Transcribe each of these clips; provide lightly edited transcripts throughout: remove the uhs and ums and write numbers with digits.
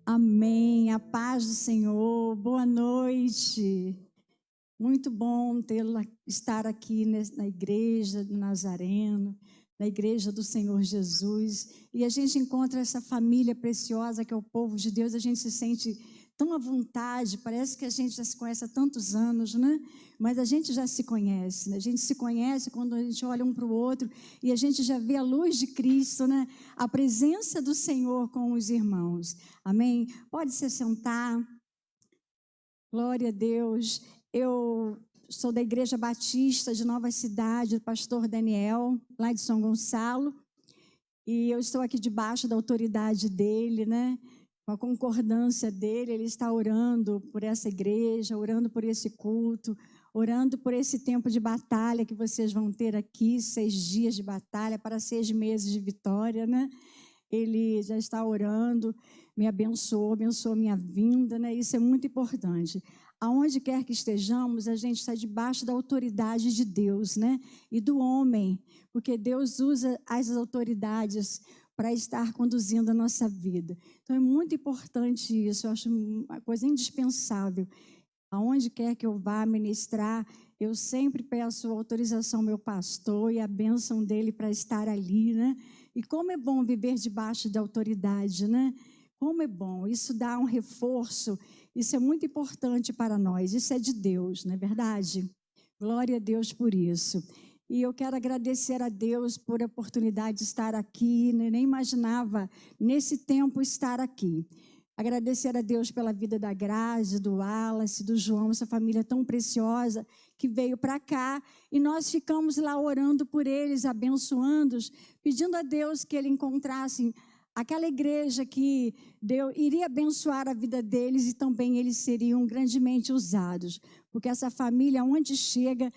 Amém. A paz do Senhor. Boa noite. Muito bom estar aqui na igreja do Nazareno, na igreja do Senhor Jesus. E a gente encontra essa família preciosa que é o povo de Deus. A gente se sente tão à vontade. Parece que a gente já se conhece há tantos anos, né? Mas a gente já se conhece, né? A gente se conhece quando a gente olha um para o outro e a gente já vê a luz de Cristo, né? A presença do Senhor com os irmãos. Amém? Pode se sentar. Glória a Deus. Eu sou da Igreja Batista de Nova Cidade, do pastor Daniel, lá de São Gonçalo. E eu estou aqui debaixo da autoridade dele, né? Com a concordância dele. Ele está orando por essa igreja, orando por esse culto, orando por esse tempo de batalha que vocês vão ter aqui, 6 dias de batalha para 6 meses de vitória, né? Ele já está orando, me abençoou minha vinda, né? Isso é muito importante. Aonde quer que estejamos, a gente está debaixo da autoridade de Deus, né? E do homem, porque Deus usa as autoridades para estar conduzindo a nossa vida. Então é muito importante isso, eu acho uma coisa indispensável. Aonde quer que eu vá ministrar, eu sempre peço autorização ao meu pastor e a bênção dele para estar ali, né? E como é bom viver debaixo da autoridade, né? Como é bom, isso dá um reforço, isso é muito importante para nós, isso é de Deus, não é verdade? Glória a Deus por isso. E eu quero agradecer a Deus por a oportunidade de estar aqui, nem imaginava nesse tempo estar aqui. Agradecer a Deus pela vida da Grazi, do Wallace, do João, essa família tão preciosa que veio para cá. E nós ficamos lá orando por eles, abençoando-os, pedindo a Deus que ele encontrasse aquela igreja que Deus iria abençoar a vida deles e também eles seriam grandemente usados. Porque essa família, onde chega,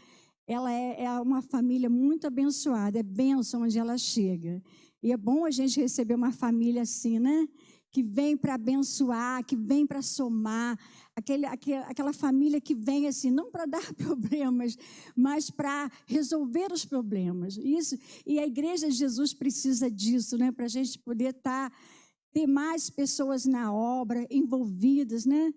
ela é uma família muito abençoada, é bênção onde ela chega. E é bom a gente receber uma família assim, né? Que vem para abençoar, que vem para somar, aquela família que vem assim, não para dar problemas, mas para resolver os problemas. Isso, e a Igreja de Jesus precisa disso, né? Para a gente poder ter mais pessoas na obra, envolvidas, né?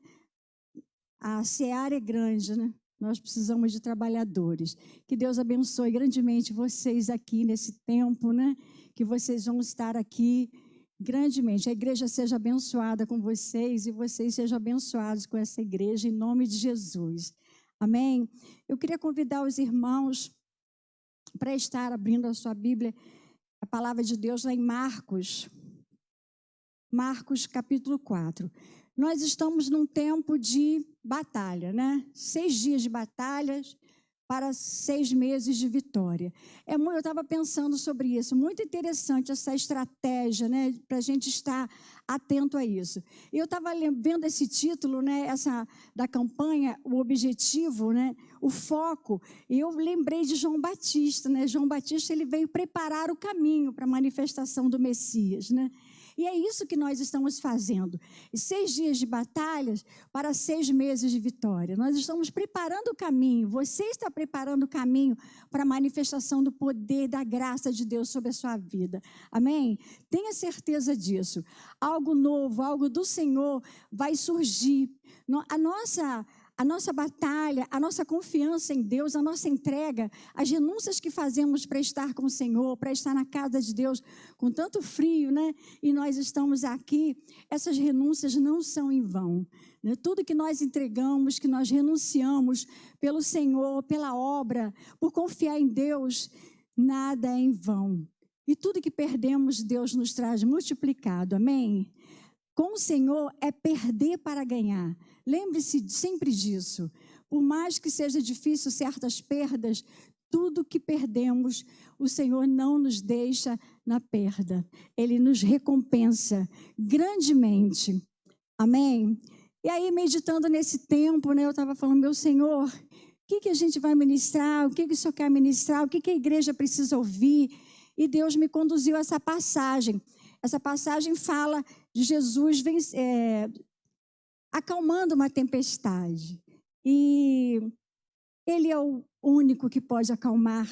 A seara é grande, né? Nós precisamos de trabalhadores. Que Deus abençoe grandemente vocês aqui nesse tempo, né? Que vocês vão estar aqui grandemente. A igreja seja abençoada com vocês e vocês sejam abençoados com essa igreja, em nome de Jesus. Amém? Eu queria convidar os irmãos para estar abrindo a sua Bíblia, a palavra de Deus lá em Marcos. Marcos capítulo 4. Nós estamos num tempo de batalha, né? 6 dias de batalhas para 6 meses de vitória. Eu estava pensando sobre isso, muito interessante essa estratégia, né, para a gente estar atento a isso. E eu estava vendo esse título, né, da campanha, o objetivo, né, o foco, e eu lembrei de João Batista, né? João Batista, ele veio preparar o caminho para a manifestação do Messias, né? E é isso que nós estamos fazendo. 6 dias de batalhas para 6 meses de vitória. Nós estamos preparando o caminho. Você está preparando o caminho para a manifestação do poder, da graça de Deus sobre a sua vida. Amém? Tenha certeza disso. Algo novo, algo do Senhor vai surgir. A nossa batalha, a nossa confiança em Deus, a nossa entrega, as renúncias que fazemos para estar com o Senhor, para estar na casa de Deus, com tanto frio, né? E nós estamos aqui, essas renúncias não são em vão, né? Tudo que nós entregamos, que nós renunciamos pelo Senhor, pela obra, por confiar em Deus, nada é em vão. E tudo que perdemos, Deus nos traz multiplicado, amém? Com o Senhor é perder para ganhar. Lembre-se sempre disso. Por mais que seja difícil certas perdas, tudo que perdemos, o Senhor não nos deixa na perda. Ele nos recompensa grandemente. Amém? E aí, meditando nesse tempo, né, eu estava falando, meu Senhor, o que a gente vai ministrar? O que o Senhor quer ministrar? O que a igreja precisa ouvir? E Deus me conduziu a essa passagem. Essa passagem fala de Jesus acalmando uma tempestade. E Ele é o único que pode acalmar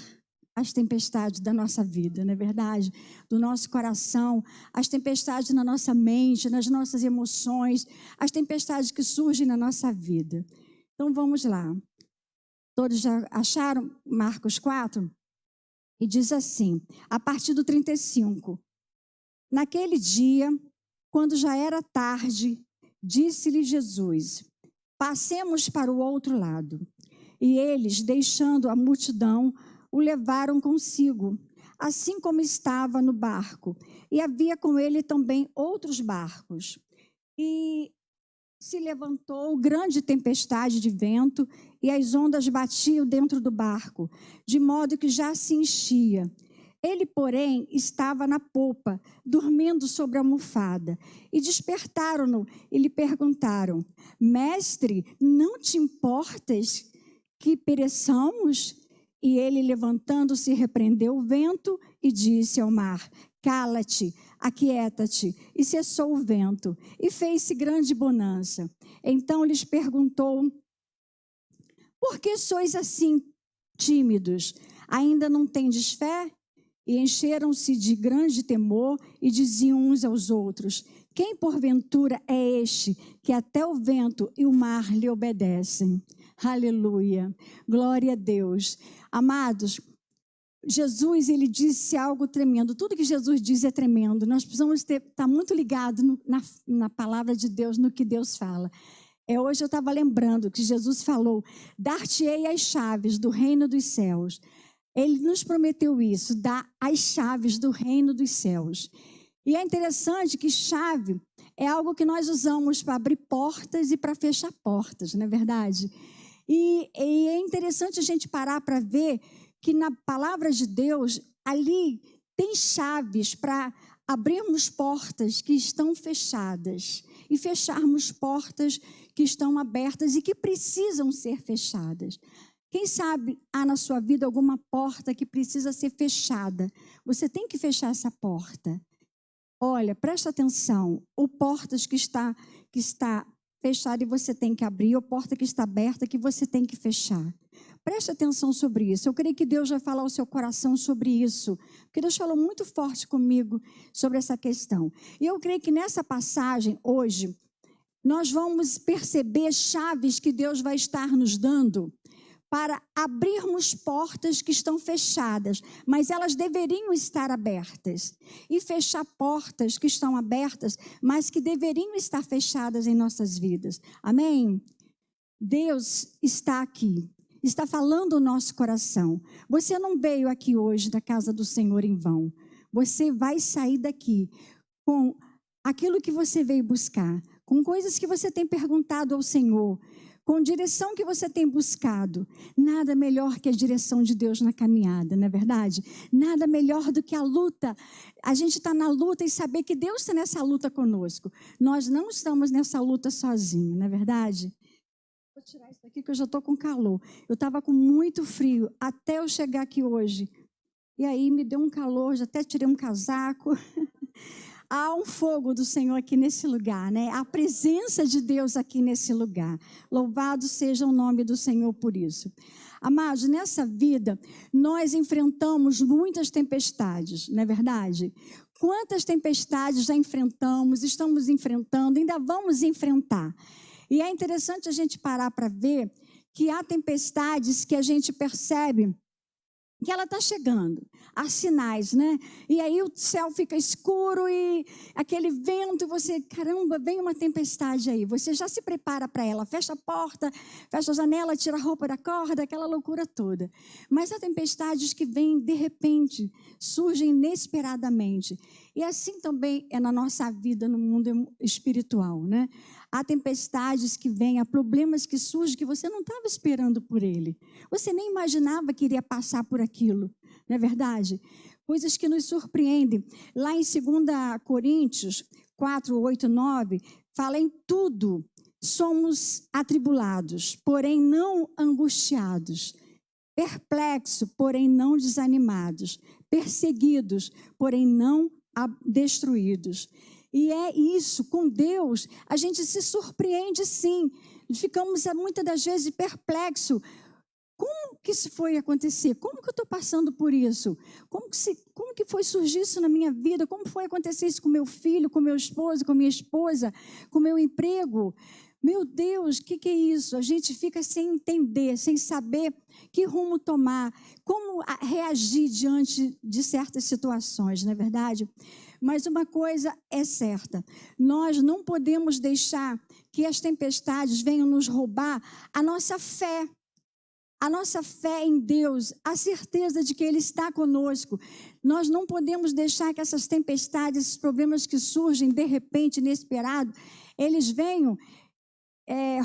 as tempestades da nossa vida, não é verdade? Do nosso coração, as tempestades na nossa mente, nas nossas emoções, as tempestades que surgem na nossa vida. Então vamos lá. Todos já acharam Marcos 4? E diz assim, a partir do 35. Naquele dia, quando já era tarde, disse-lhe Jesus: passemos para o outro lado. E eles, deixando a multidão, o levaram consigo, assim como estava no barco. E havia com ele também outros barcos. E se levantou grande tempestade de vento, e as ondas batiam dentro do barco, de modo que já se enchia. Ele, porém, estava na popa, dormindo sobre a almofada. E despertaram-no e lhe perguntaram: Mestre, não te importas que pereçamos? E ele, levantando-se, repreendeu o vento e disse ao mar: cala-te, aquieta-te. E cessou o vento, e fez-se grande bonança. Então lhes perguntou: por que sois assim tímidos? Ainda não tendes fé? E encheram-se de grande temor e diziam uns aos outros: quem porventura é este que até o vento e o mar lhe obedecem? Aleluia, glória a Deus. Amados, Jesus, ele disse algo tremendo. Tudo que Jesus diz é tremendo. Nós precisamos estar muito ligados na palavra de Deus, no que Deus fala. Hoje eu estava lembrando que Jesus falou: dar-te-ei as chaves do reino dos céus. Ele nos prometeu isso, dar as chaves do reino dos céus. E é interessante que chave é algo que nós usamos para abrir portas e para fechar portas, não é verdade? E é interessante a gente parar para ver que na palavra de Deus, ali tem chaves para abrirmos portas que estão fechadas e fecharmos portas que estão abertas e que precisam ser fechadas. Quem sabe há na sua vida alguma porta que precisa ser fechada? Você tem que fechar essa porta. Olha, presta atenção, ou portas que está fechada e você tem que abrir, ou porta que está aberta que você tem que fechar. Preste atenção sobre isso. Eu creio que Deus vai falar ao seu coração sobre isso, porque Deus falou muito forte comigo sobre essa questão. E eu creio que nessa passagem, hoje, nós vamos perceber chaves que Deus vai estar nos dando para abrirmos portas que estão fechadas, mas elas deveriam estar abertas. E fechar portas que estão abertas, mas que deveriam estar fechadas em nossas vidas. Amém? Deus está aqui, está falando o nosso coração. Você não veio aqui hoje da casa do Senhor em vão. Você vai sair daqui com aquilo que você veio buscar, com coisas que você tem perguntado ao Senhor, com direção que você tem buscado. Nada melhor que a direção de Deus na caminhada, não é verdade? Nada melhor do que a luta. A gente está na luta e saber que Deus está nessa luta conosco. Nós não estamos nessa luta sozinhos, não é verdade? Vou tirar isso aqui que eu já estou com calor. Eu estava com muito frio até eu chegar aqui hoje. E aí me deu um calor, já até tirei um casaco. Há um fogo do Senhor aqui nesse lugar, né? A presença de Deus aqui nesse lugar. Louvado seja o nome do Senhor por isso. Amados, nessa vida, nós enfrentamos muitas tempestades, não é verdade? Quantas tempestades já enfrentamos, estamos enfrentando, ainda vamos enfrentar. E é interessante a gente parar para ver que há tempestades que a gente percebe que ela está chegando, há sinais, né? E aí o céu fica escuro e aquele vento, você, caramba, vem uma tempestade aí. Você já se prepara para ela, fecha a porta, fecha a janela, tira a roupa da corda, aquela loucura toda. Mas há tempestades que vêm de repente, surgem inesperadamente. E assim também é na nossa vida, no mundo espiritual, né? Há tempestades que vêm, há problemas que surgem que você não estava esperando por ele. Você nem imaginava que iria passar por aquilo, não é verdade? Coisas que nos surpreendem. Lá em 2 Coríntios 4, 8, 9, fala em tudo. Somos atribulados, porém não angustiados. Perplexos, porém não desanimados. Perseguidos, porém não destruídos. E é isso, com Deus, a gente se surpreende sim. Ficamos muitas das vezes perplexos. Como que isso foi acontecer? Como que eu estou passando por isso? Como que foi surgir isso na minha vida? Como foi acontecer isso com meu filho, com meu esposo, com minha esposa, com meu emprego? Meu Deus, o que é isso? A gente fica sem entender, sem saber que rumo tomar, como reagir diante de certas situações, não é verdade? Mas uma coisa é certa, nós não podemos deixar que as tempestades venham nos roubar a nossa fé em Deus, a certeza de que Ele está conosco. Nós não podemos deixar que essas tempestades, esses problemas que surgem de repente, inesperado, eles venham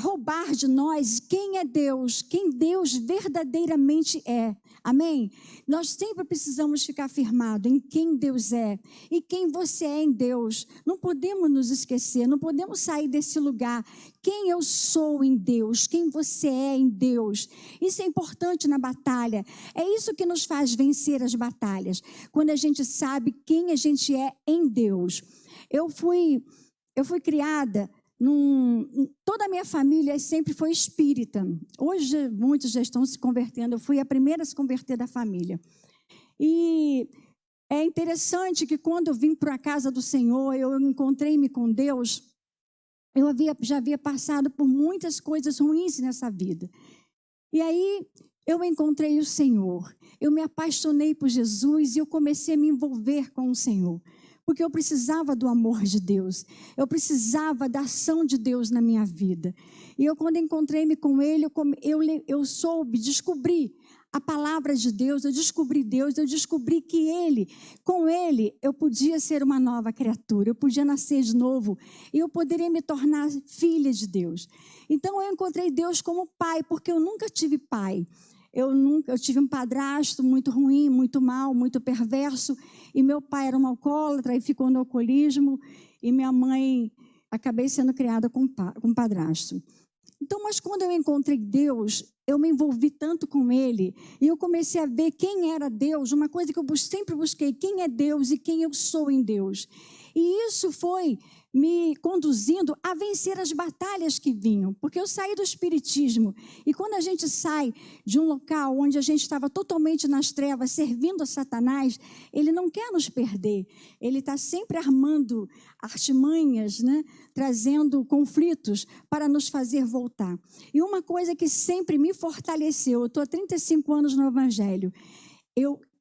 roubar de nós quem é Deus, quem Deus verdadeiramente é. Amém? Nós sempre precisamos ficar firmados em quem Deus é e quem você é em Deus. Não podemos nos esquecer, não podemos sair desse lugar. Quem eu sou em Deus, quem você é em Deus. Isso é importante na batalha. É isso que nos faz vencer as batalhas. Quando a gente sabe quem a gente é em Deus. Eu fui criada toda a minha família sempre foi espírita. Hoje muitos já estão se convertendo. Eu fui a primeira a se converter da família. E é interessante que quando eu vim para a casa do Senhor, eu encontrei-me com Deus. Eu já havia passado por muitas coisas ruins nessa vida. E aí eu encontrei o Senhor. Eu me apaixonei por Jesus e eu comecei a me envolver com o Senhor. Porque eu precisava do amor de Deus, eu precisava da ação de Deus na minha vida. E eu, quando encontrei-me com Ele, eu soube, descobri a palavra de Deus, eu descobri Deus, eu descobri que com Ele, eu podia ser uma nova criatura, eu podia nascer de novo, e eu poderia me tornar filha de Deus. Então, eu encontrei Deus como pai, porque eu nunca tive pai. Eu tive um padrasto muito ruim, muito mau, muito perverso, e meu pai era um alcoólatra e ficou no alcoolismo, e minha mãe, acabei sendo criada com padrasto. Então, mas quando eu encontrei Deus, eu me envolvi tanto com Ele, e eu comecei a ver quem era Deus, uma coisa que eu sempre busquei, quem é Deus e quem eu sou em Deus. E isso foi me conduzindo a vencer as batalhas que vinham, porque eu saí do espiritismo, e quando a gente sai de um local onde a gente estava totalmente nas trevas, servindo a Satanás, ele não quer nos perder, ele está sempre armando artimanhas, né? Trazendo conflitos para nos fazer voltar. E uma coisa que sempre me fortaleceu, eu estou há 35 anos no Evangelho,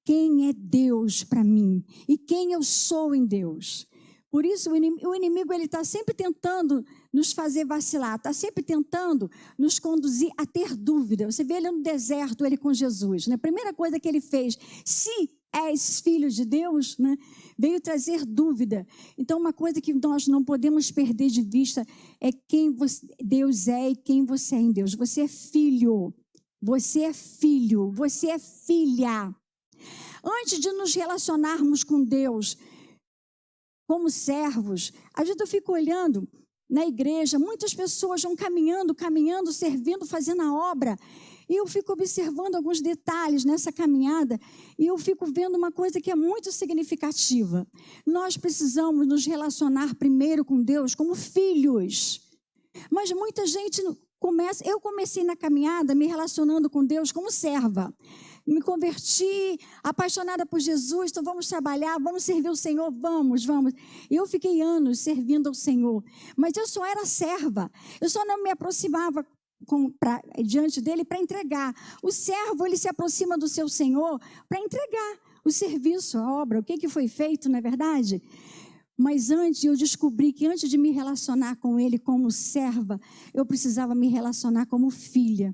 quem é Deus para mim e quem eu sou em Deus. Por isso, o inimigo está sempre tentando nos fazer vacilar, está sempre tentando nos conduzir a ter dúvida. Você vê ele no deserto, ele com Jesus, né? A primeira coisa que ele fez, se és filho de Deus, né? Veio trazer dúvida. Então, uma coisa que nós não podemos perder de vista é quem Deus é e quem você é em Deus. Você é filho, você é filho, você é filha. Antes de nos relacionarmos com Deus como servos, a gente fica olhando na igreja, muitas pessoas vão caminhando, servindo, fazendo a obra, e eu fico observando alguns detalhes nessa caminhada, e eu fico vendo uma coisa que é muito significativa. Nós precisamos nos relacionar primeiro com Deus como filhos, mas muita gente eu comecei na caminhada me relacionando com Deus como serva. Me converti, apaixonada por Jesus, então vamos trabalhar, vamos servir o Senhor, vamos. E eu fiquei anos servindo ao Senhor, mas eu só era serva, eu só não me aproximava diante dele para entregar. O servo, ele se aproxima do seu Senhor para entregar o serviço, a obra, o que foi feito, não é verdade? Mas eu descobri que antes de me relacionar com ele como serva, eu precisava me relacionar como filha.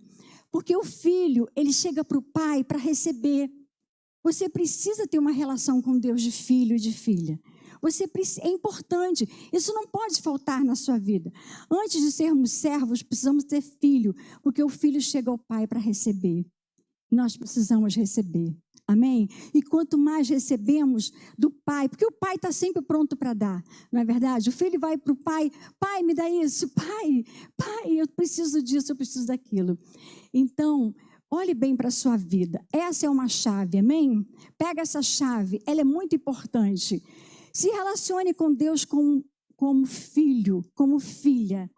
Porque o filho, ele chega para o pai para receber. Você precisa ter uma relação com Deus de filho e de filha. É importante, isso não pode faltar na sua vida. Antes de sermos servos, precisamos ter filho, porque o filho chega ao pai para receber. Nós precisamos receber. Amém? E quanto mais recebemos do pai, porque o pai está sempre pronto para dar, não é verdade? O filho vai para o pai, pai, me dá isso, pai, eu preciso disso, eu preciso daquilo. Então, olhe bem para a sua vida. Essa é uma chave, amém? Pega essa chave, ela é muito importante. Se relacione com Deus como filho, como filha.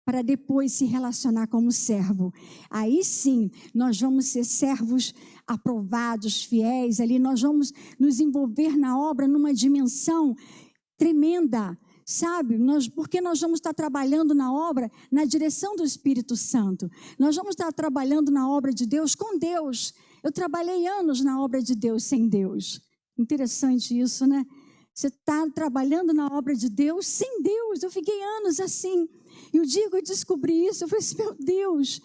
para depois se relacionar como servo. Aí sim, nós vamos ser servos aprovados, fiéis, ali nós vamos nos envolver na obra numa dimensão tremenda, sabe? Porque nós vamos estar trabalhando na obra na direção do Espírito Santo. Nós vamos estar trabalhando na obra de Deus com Deus. Eu trabalhei anos na obra de Deus sem Deus. Interessante isso, né? Você está trabalhando na obra de Deus sem Deus. Eu fiquei anos assim. E o dia que eu descobri isso, eu falei assim, meu Deus,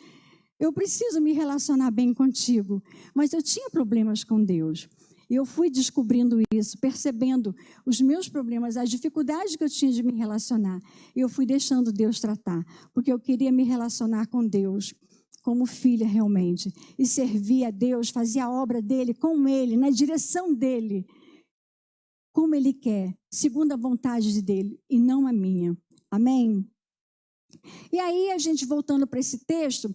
eu preciso me relacionar bem contigo. Mas eu tinha problemas com Deus. E eu fui descobrindo isso, percebendo os meus problemas, as dificuldades que eu tinha de me relacionar. E eu fui deixando Deus tratar, porque eu queria me relacionar com Deus como filha realmente. E servir a Deus, fazer a obra dele com ele, na direção dele, como ele quer, segundo a vontade dele e não a minha. Amém? E aí, a gente voltando para esse texto,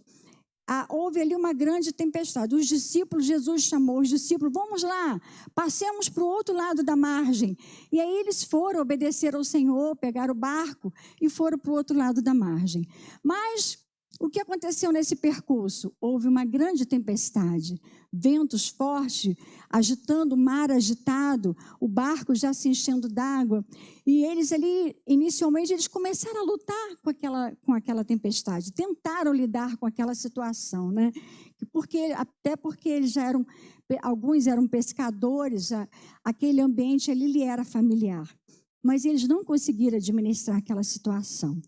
houve ali uma grande tempestade. Os discípulos, Jesus chamou os discípulos, vamos lá, passemos para o outro lado da margem. E aí eles foram obedecer ao Senhor, pegaram o barco e foram para o outro lado da margem. Mas o que aconteceu nesse percurso? Houve uma grande tempestade, ventos fortes, agitando o mar agitado, o barco já se enchendo d'água. E eles ali, inicialmente, eles começaram a lutar com aquela tempestade, tentaram lidar com aquela situação, né? Até porque eles alguns eram pescadores, aquele ambiente ali lhe era familiar. Mas eles não conseguiram administrar aquela situação.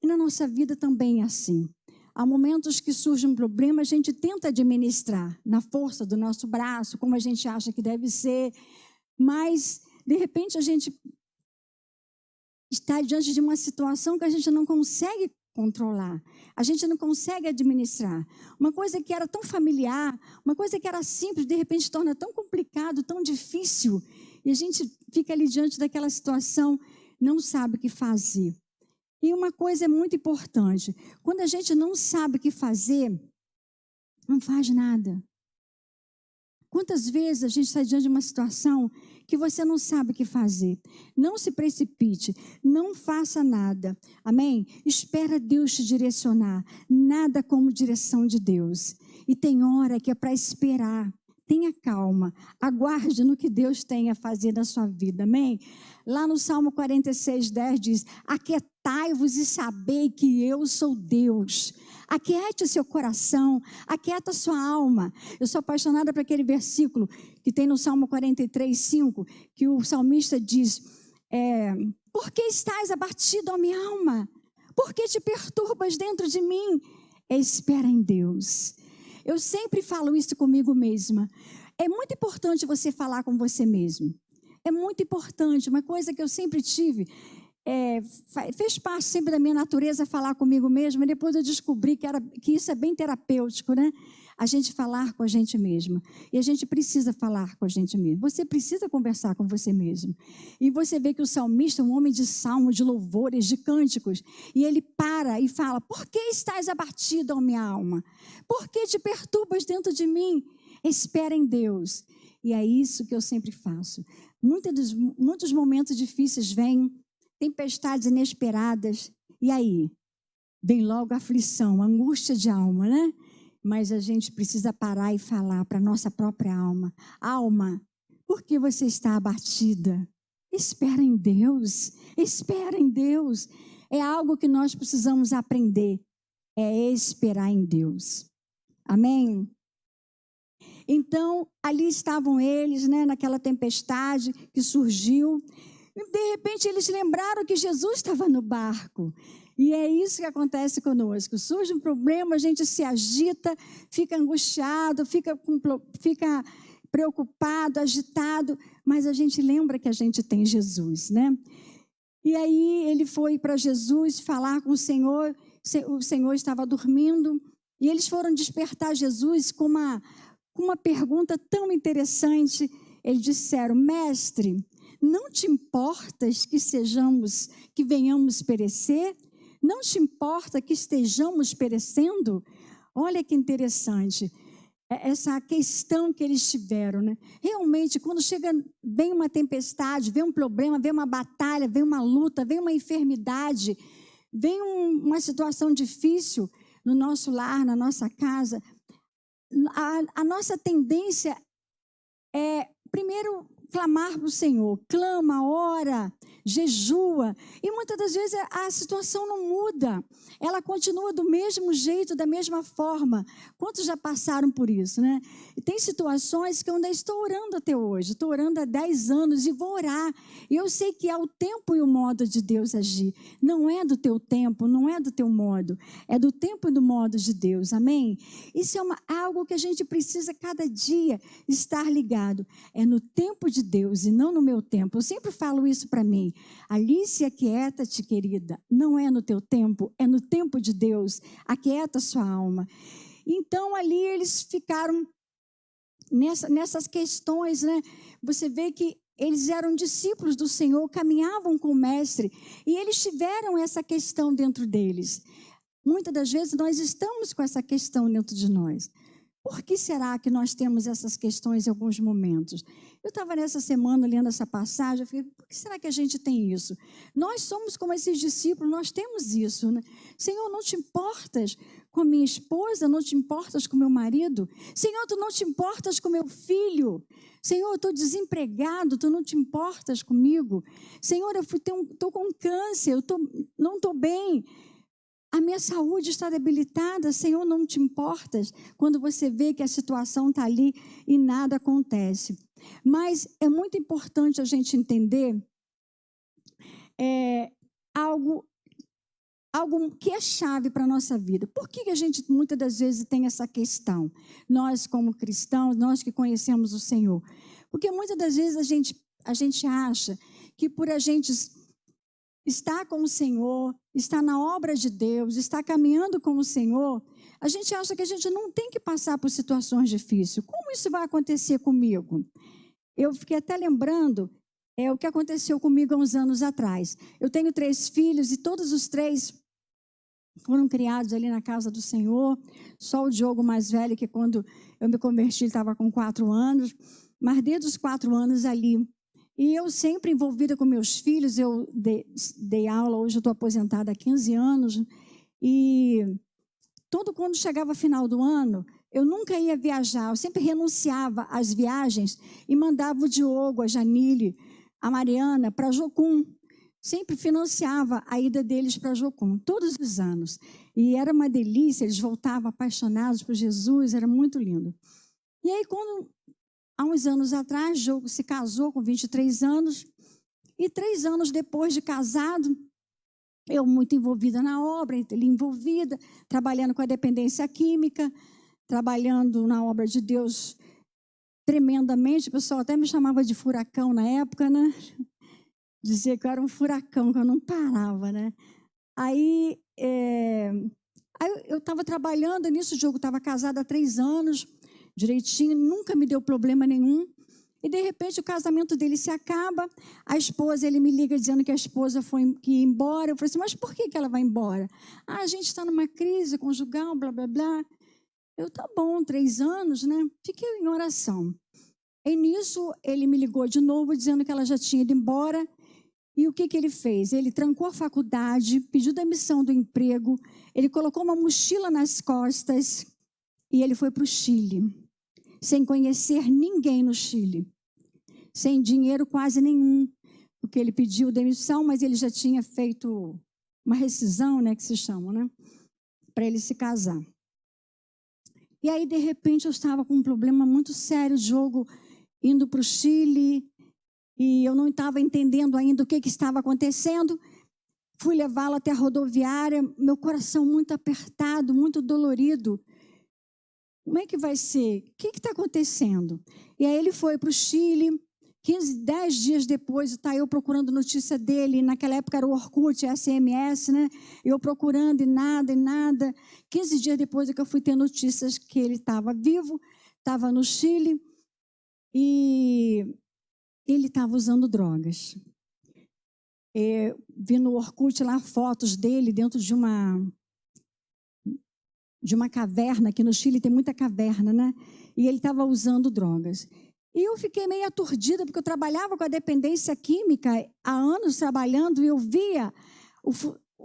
E na nossa vida também é assim. Há momentos que surge um problema, a gente tenta administrar na força do nosso braço, como a gente acha que deve ser, mas, de repente, a gente está diante de uma situação que a gente não consegue controlar, a gente não consegue administrar. Uma coisa que era tão familiar, uma coisa que era simples, de repente se torna tão complicado, tão difícil, e a gente fica ali diante daquela situação, não sabe o que fazer. E uma coisa é muito importante, quando a gente não sabe o que fazer, não faz nada. Quantas vezes a gente está diante de uma situação que você não sabe o que fazer? Não se precipite, não faça nada, amém? Espera Deus te direcionar, nada como direção de Deus. E tem hora que é para esperar. Tenha calma, aguarde no que Deus tem a fazer na sua vida, amém? Lá no Salmo 46:10 diz, aquietai-vos e sabei que eu sou Deus. Aquiete o seu coração, aquieta a sua alma. Eu sou apaixonada por aquele versículo que tem no Salmo 43:5, que o salmista diz, por que estás abatido, ó minha alma? Por que te perturbas dentro de mim? Espera em Deus. Eu sempre falo isso comigo mesma. É muito importante você falar com você mesmo. É muito importante. Uma coisa que eu sempre tive, fez parte sempre da minha natureza falar comigo mesma. E depois eu descobri que isso é bem terapêutico, né? A gente falar com a gente mesma. E a gente precisa falar com a gente mesma. Você precisa conversar com você mesmo. E você vê que o salmista é um homem de salmos, de louvores, de cânticos. E ele para e fala, por que estás abatido, ó minha alma? Por que te perturbas dentro de mim? Espera em Deus. E é isso que eu sempre faço. Muitos momentos difíceis vêm, tempestades inesperadas. E aí? Vem logo a aflição, a angústia de alma, né? Mas a gente precisa parar e falar para a nossa própria alma. Alma, por que você está abatida? Espera em Deus, espera em Deus. É algo que nós precisamos aprender, é esperar em Deus. Amém? Então, ali estavam eles, né, naquela tempestade que surgiu. E, de repente, eles lembraram que Jesus estava no barco. E é isso que acontece conosco. Surge um problema, a gente se agita, fica angustiado, fica preocupado, agitado, mas a gente lembra que a gente tem Jesus, né? E aí ele foi para Jesus falar com o Senhor estava dormindo, e eles foram despertar Jesus com uma pergunta tão interessante. Eles disseram, mestre, não te importas que venhamos perecer? Não te importa que estejamos perecendo? Olha que interessante, essa questão que eles tiveram, né? Realmente, quando vem uma tempestade, vem um problema, vem uma batalha, vem uma luta, vem uma enfermidade, vem uma situação difícil no nosso lar, na nossa casa, a nossa tendência é, primeiro, clamar para o Senhor. Clama, ora, jejua. E muitas das vezes a situação não muda. Ela continua do mesmo jeito, da mesma forma. Quantos já passaram por isso, né? E tem situações que eu ainda estou orando até hoje. Estou orando há 10 anos e vou orar. E eu sei que é o tempo e o modo de Deus agir. Não é do teu tempo, não é do teu modo. É do tempo e do modo de Deus. Amém? Isso é algo que a gente precisa cada dia estar ligado. É no tempo de Deus e não no meu tempo. Eu sempre falo isso para mim. Alice, aquieta-te, querida. Não é no teu tempo, é no tempo de Deus. Aquieta a sua alma. Então, ali eles ficaram nessas questões, né? Você vê que eles eram discípulos do Senhor, caminhavam com o Mestre, e eles tiveram essa questão dentro deles. Muitas das vezes nós estamos com essa questão dentro de nós. Por que será que nós temos essas questões em alguns momentos? Eu estava nessa semana lendo essa passagem, eu falei, por que será que a gente tem isso? Nós somos como esses discípulos, nós temos isso, né? Senhor, não te importas com a minha esposa, não te importas com meu marido? Senhor, tu não te importas com meu filho? Senhor, eu estou desempregado, tu não te importas comigo? Senhor, eu estou com câncer, não estou bem. A minha saúde está debilitada, Senhor, não te importas quando você vê que a situação está ali e nada acontece. Mas é muito importante a gente entender algo que é chave para a nossa vida. Por que a gente muitas das vezes tem essa questão? Nós como cristãos, nós que conhecemos o Senhor. Porque muitas das vezes a gente acha que por a gente estar com o Senhor, estar na obra de Deus, estar caminhando com o Senhor, a gente acha que a gente não tem que passar por situações difíceis. Como isso vai acontecer comigo? Eu fiquei até lembrando o que aconteceu comigo há uns anos atrás. Eu tenho 3 filhos e todos os 3 foram criados ali na casa do Senhor. Só o Diogo mais velho, que quando eu me converti, ele estava com 4 anos. Mas desde os 4 anos ali, e eu sempre envolvida com meus filhos, eu dei aula, hoje eu estou aposentada há 15 anos, e quando chegava final do ano, eu nunca ia viajar, eu sempre renunciava às viagens e mandava o Diogo, a Janile, a Mariana para Jocum. Sempre financiava a ida deles para Jocum, todos os anos. E era uma delícia, eles voltavam apaixonados por Jesus, era muito lindo. E aí, há uns anos atrás, Diogo se casou com 23 anos, e 3 anos depois de casado, eu muito envolvida na obra, ele envolvida, trabalhando com a dependência química, trabalhando na obra de Deus tremendamente. O pessoal até me chamava de furacão na época, né? Dizia que eu era um furacão, que eu não parava, né? Aí eu estava trabalhando nisso, o Diogo estava casado há 3 anos, direitinho, nunca me deu problema nenhum. E, de repente, o casamento dele se acaba. A esposa, ele me liga dizendo que a esposa que ia embora. Eu falei assim, mas por que ela vai embora? Ah, a gente está numa crise conjugal, blá, blá, blá. Tá bom, 3 anos, né? Fiquei em oração. E nisso, ele me ligou de novo, dizendo que ela já tinha ido embora. E o que ele fez? Ele trancou a faculdade, pediu demissão do emprego, ele colocou uma mochila nas costas e ele foi para o Chile, sem conhecer ninguém no Chile, sem dinheiro quase nenhum, porque ele pediu demissão, mas ele já tinha feito uma rescisão, né, que se chama, né, para ele se casar. E aí, de repente, eu estava com um problema muito sério, Diogo indo para o Chile, e eu não estava entendendo ainda o que estava acontecendo. Fui levá-lo até a rodoviária, meu coração muito apertado, muito dolorido. Como é que vai ser? O que está acontecendo? E aí ele foi para o Chile, 10 dias depois, está eu procurando notícia dele, naquela época era o Orkut, SMS, né? Eu procurando e nada. 15 dias depois é que eu fui ter notícias que ele estava vivo, estava no Chile, e ele estava usando drogas. Vi no Orkut lá fotos dele dentro de uma caverna, que no Chile tem muita caverna, né? E ele estava usando drogas. E eu fiquei meio aturdida, porque eu trabalhava com a dependência química há anos trabalhando, e eu via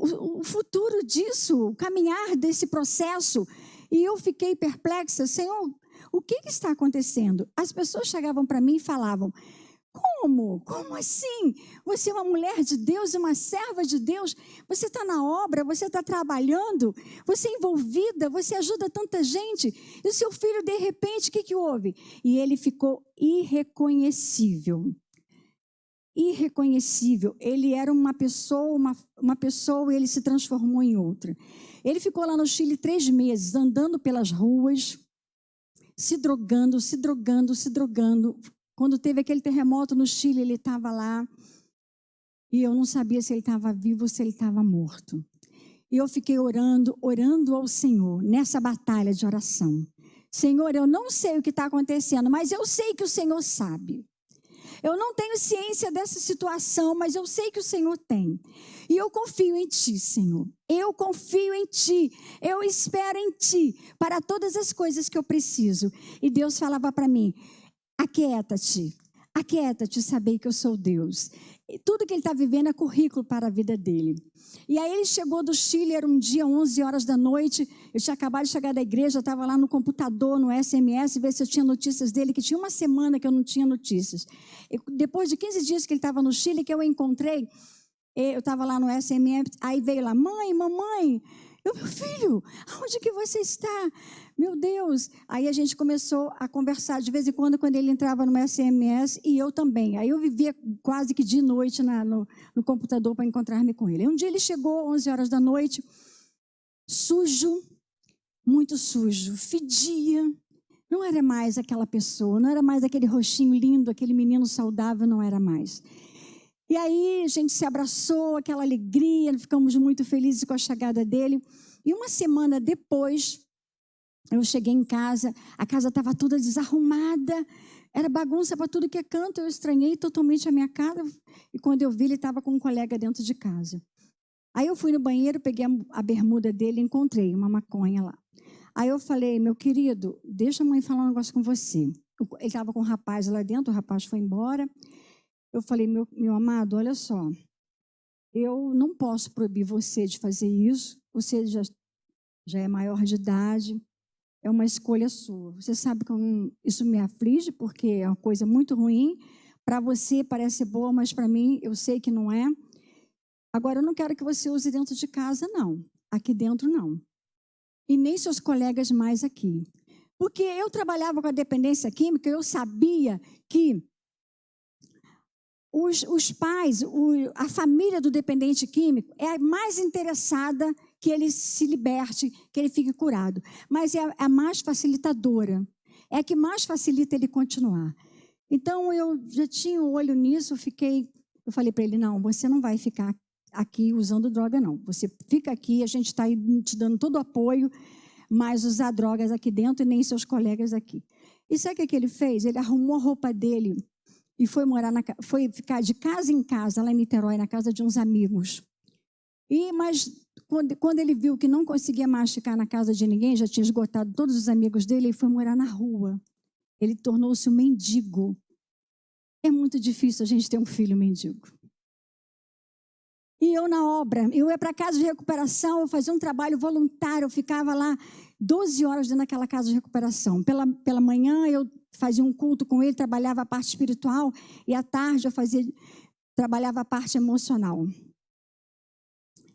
o futuro disso, o caminhar desse processo. E eu fiquei perplexa, Senhor, o que está acontecendo? As pessoas chegavam para mim e falavam, como? Como assim? Você é uma mulher de Deus, uma serva de Deus, você está na obra, você está trabalhando, você é envolvida, você ajuda tanta gente, e o seu filho, de repente, o que houve? E ele ficou irreconhecível. Irreconhecível. Ele era uma pessoa e ele se transformou em outra. Ele ficou lá no Chile 3 meses, andando pelas ruas, se drogando. Quando teve aquele terremoto no Chile, ele estava lá e eu não sabia se ele estava vivo ou se ele estava morto. E eu fiquei orando ao Senhor, nessa batalha de oração. Senhor, eu não sei o que está acontecendo, mas eu sei que o Senhor sabe. Eu não tenho ciência dessa situação, mas eu sei que o Senhor tem. E eu confio em Ti, Senhor. Eu confio em Ti. Eu espero em Ti para todas as coisas que eu preciso. E Deus falava para mim, aquieta-te, saber que eu sou Deus. E tudo que ele está vivendo é currículo para a vida dele. E aí ele chegou do Chile, era um dia, 11 horas da noite, eu tinha acabado de chegar da igreja, eu estava lá no computador, no SMS, ver se eu tinha notícias dele, que tinha uma semana que eu não tinha notícias. E depois de 15 dias que ele estava no Chile, que eu encontrei, eu estava lá no SMS, aí veio lá, mamãe, meu filho, aonde que você está? Meu Deus. Aí a gente começou a conversar de vez em quando ele entrava no SMS e eu também. Aí eu vivia quase que de noite no computador para encontrar-me com ele. Aí um dia ele chegou, 11 horas da noite, sujo, muito sujo, fedia. Não era mais aquela pessoa, não era mais aquele rostinho lindo, aquele menino saudável, não era mais. E aí a gente se abraçou, aquela alegria, ficamos muito felizes com a chegada dele. E uma semana depois, eu cheguei em casa, a casa estava toda desarrumada, era bagunça para tudo que é canto, eu estranhei totalmente a minha cara, e quando eu vi, ele estava com um colega dentro de casa. Aí eu fui no banheiro, peguei a bermuda dele e encontrei uma maconha lá. Aí eu falei, meu querido, deixa a mãe falar um negócio com você. Ele estava com um rapaz lá dentro, o rapaz foi embora. Eu falei, meu amado, olha só, eu não posso proibir você de fazer isso, você já é maior de idade, é uma escolha sua. Você sabe que isso me aflige, porque é uma coisa muito ruim, para você parece boa, mas para mim eu sei que não é. Agora, eu não quero que você use dentro de casa, não. Aqui dentro, não. E nem seus colegas mais aqui. Porque eu trabalhava com a dependência química, eu sabia que os pais, a família do dependente químico é a mais interessada que ele se liberte, que ele fique curado. Mas é a mais facilitadora, é a que mais facilita ele continuar. Então, eu já tinha um olho nisso, eu falei para ele, não, você não vai ficar aqui usando droga, não. Você fica aqui, a gente está te dando todo o apoio, mas usar drogas aqui dentro e nem seus colegas aqui. E sabe o que ele fez? Ele arrumou a roupa dele e foi ficar de casa em casa, lá em Niterói, na casa de uns amigos. Mas quando ele viu que não conseguia mais ficar na casa de ninguém, já tinha esgotado todos os amigos dele, ele foi morar na rua. Ele tornou-se um mendigo. É muito difícil a gente ter um filho mendigo. E eu na obra, eu ia para a casa de recuperação, eu fazia um trabalho voluntário, eu ficava lá 12 horas dentro daquela casa de recuperação. Pela manhã eu fazia um culto com ele, trabalhava a parte espiritual, e à tarde eu trabalhava a parte emocional.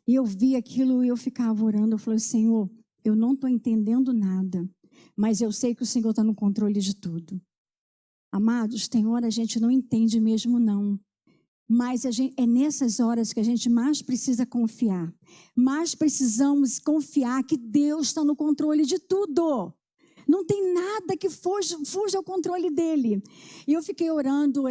E eu via aquilo e eu ficava orando, eu falei, Senhor, eu não estou entendendo nada, mas eu sei que o Senhor está no controle de tudo. Amados, tem hora a gente não entende mesmo não. Mas é nessas horas que a gente mais precisa confiar. Mais precisamos confiar que Deus está no controle de tudo. Não tem nada que fuja ao controle dele. E eu fiquei orando.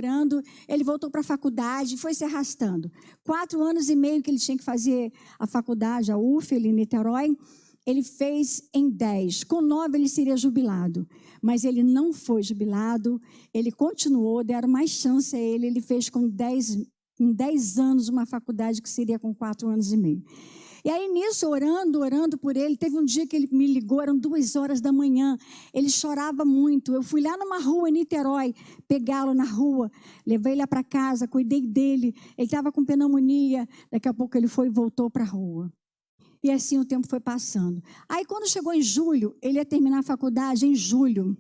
Ele voltou para a faculdade, foi se arrastando. 4 anos e meio que ele tinha que fazer a faculdade, a UF, em Niterói. Ele fez em 10. Com 9 ele seria jubilado. Mas ele não foi jubilado. Ele continuou, deram mais chance a ele. Ele fez com 10 anos uma faculdade que seria com 4 anos e meio. E aí nisso, orando por ele, teve um dia que ele me ligou, eram 2 horas da manhã, ele chorava muito. Eu fui lá numa rua em Niterói, pegá-lo na rua, levei ele para casa, cuidei dele, ele estava com pneumonia, daqui a pouco ele foi e voltou para a rua. E assim o tempo foi passando. Aí quando chegou em julho, ele ia terminar a faculdade em julho.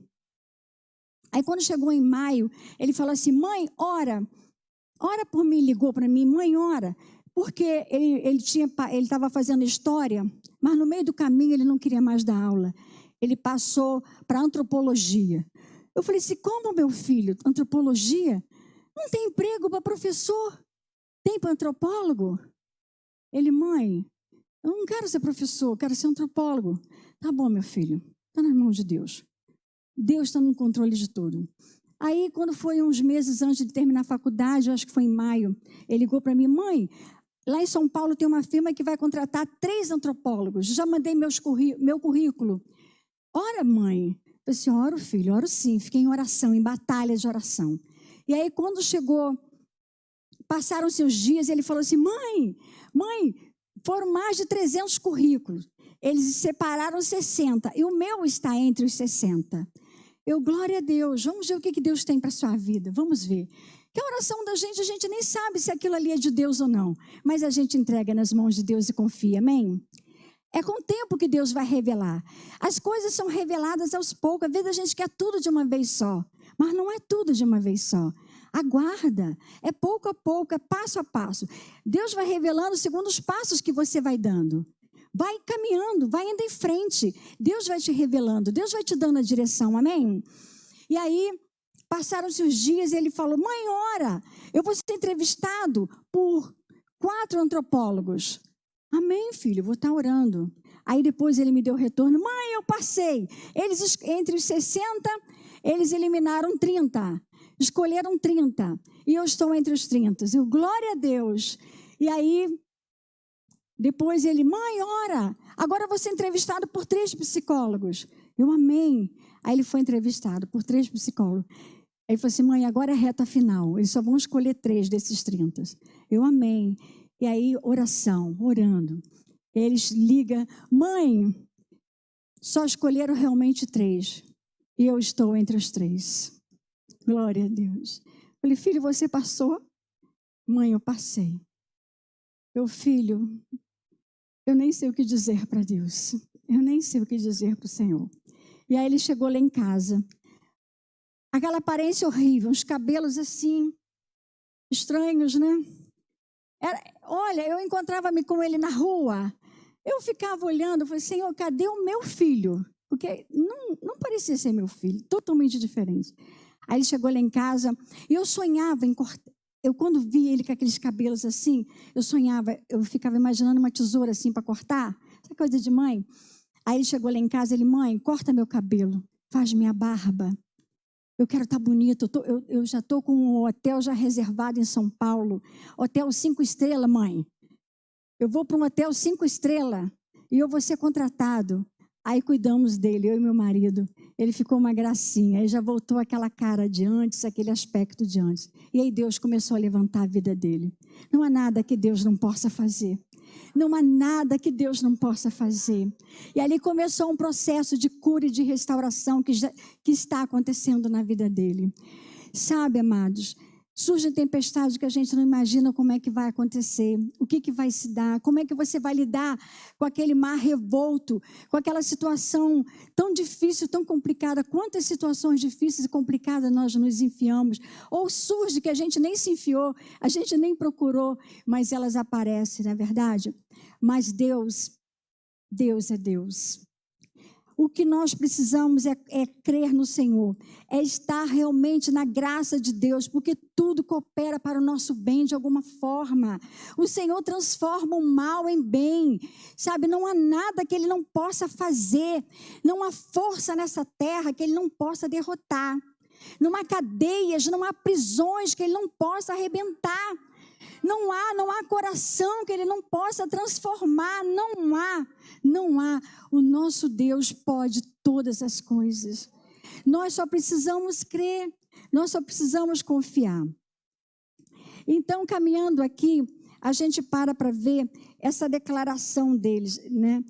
Aí quando chegou em maio, ele falou assim, mãe, ora por mim, ligou para mim, mãe, ora. Porque ele estava fazendo história, mas no meio do caminho ele não queria mais dar aula. Ele passou para antropologia. Eu falei assim, como, meu filho, antropologia? Não tem emprego para professor, tem para antropólogo? Ele, mãe, eu não quero ser professor, eu quero ser antropólogo. Tá bom, meu filho, está nas mãos de Deus. Deus está no controle de tudo. Aí, quando foi uns meses antes de terminar a faculdade, eu acho que foi em maio, ele ligou para mim, mãe, lá em São Paulo tem uma firma que vai contratar 3 antropólogos. Já mandei meu currículo. Ora, mãe. Eu falei assim, oro, filho, oro sim. Fiquei em oração, em batalha de oração. E aí, quando chegou, passaram-se os dias, ele falou assim, mãe, foram mais de 300 currículos. Eles separaram 60 e o meu está entre os 60. Eu, glória a Deus, vamos ver o que Deus tem para a sua vida, vamos ver. Que a oração da gente, a gente nem sabe se aquilo ali é de Deus ou não, mas a gente entrega nas mãos de Deus e confia, amém? É com o tempo que Deus vai revelar. As coisas são reveladas aos poucos, às vezes a gente quer tudo de uma vez só, mas não é tudo de uma vez só. Aguarda, é pouco a pouco, é passo a passo. Deus vai revelando segundo os passos que você vai dando. Vai caminhando, vai indo em frente. Deus vai te revelando, Deus vai te dando a direção, amém? E aí, passaram-se os dias e ele falou, mãe, ora, eu vou ser entrevistado por 4 antropólogos. Amém, filho, vou estar orando. Aí depois ele me deu retorno, mãe, eu passei. Eles, entre os 60, eles eliminaram 30. Escolheram 30. E eu estou entre os 30. Eu, glória a Deus. E aí, depois ele, mãe, ora, agora eu vou ser entrevistado por 3 psicólogos. Eu, amém. Aí ele foi entrevistado por 3 psicólogos. Aí ele falou assim, mãe, agora é reta final. Eles só vão escolher 3 desses 30. Eu, amém. E aí, oração, orando. Eles ligam, mãe, só escolheram realmente 3. E eu estou entre os 3. Glória a Deus. Falei, filho, você passou? Mãe, eu passei. Eu, filho, eu nem sei o que dizer para Deus. Eu nem sei o que dizer para o Senhor. E aí ele chegou lá em casa. Aquela aparência horrível, uns cabelos assim, estranhos, né? Olha, eu encontrava-me com ele na rua. Eu ficava olhando, eu falei, Senhor, cadê o meu filho? Porque não parecia ser meu filho, totalmente diferente. Aí ele chegou lá em casa e eu sonhava em cortar. Eu, quando vi ele com aqueles cabelos assim, eu sonhava, eu ficava imaginando uma tesoura assim para cortar. Essa coisa de mãe. Aí ele chegou lá em casa, ele, mãe, corta meu cabelo, faz minha barba. Eu quero estar bonito, eu já estou com um hotel já reservado em São Paulo. Hotel 5 estrelas, mãe. Eu vou para um hotel 5 estrelas e eu vou ser contratado. Aí cuidamos dele, eu e meu marido. Ele ficou uma gracinha, aí já voltou aquela cara de antes, aquele aspecto de antes. E aí Deus começou a levantar a vida dele. Não há nada que Deus não possa fazer. Não há nada que Deus não possa fazer. E ali começou um processo de cura e de restauração que está acontecendo na vida dele. Sabe, amados, surgem tempestades que a gente não imagina como é que vai acontecer, o que vai se dar, como é que você vai lidar com aquele mar revolto, com aquela situação tão difícil, tão complicada. Quantas situações difíceis e complicadas nós nos enfiamos, ou surge que a gente nem se enfiou, a gente nem procurou, mas elas aparecem, não é verdade? Mas Deus é Deus. O que nós precisamos é crer no Senhor, é estar realmente na graça de Deus, porque tudo coopera para o nosso bem de alguma forma. O Senhor transforma o mal em bem, sabe? Não há nada que Ele não possa fazer, não há força nessa terra que Ele não possa derrotar, não há cadeias, não há prisões que Ele não possa arrebentar. Não há coração que Ele não possa transformar, não há. O nosso Deus pode todas as coisas. Nós só precisamos crer, nós só precisamos confiar. Então, caminhando aqui, a gente para ver essa declaração deles, né,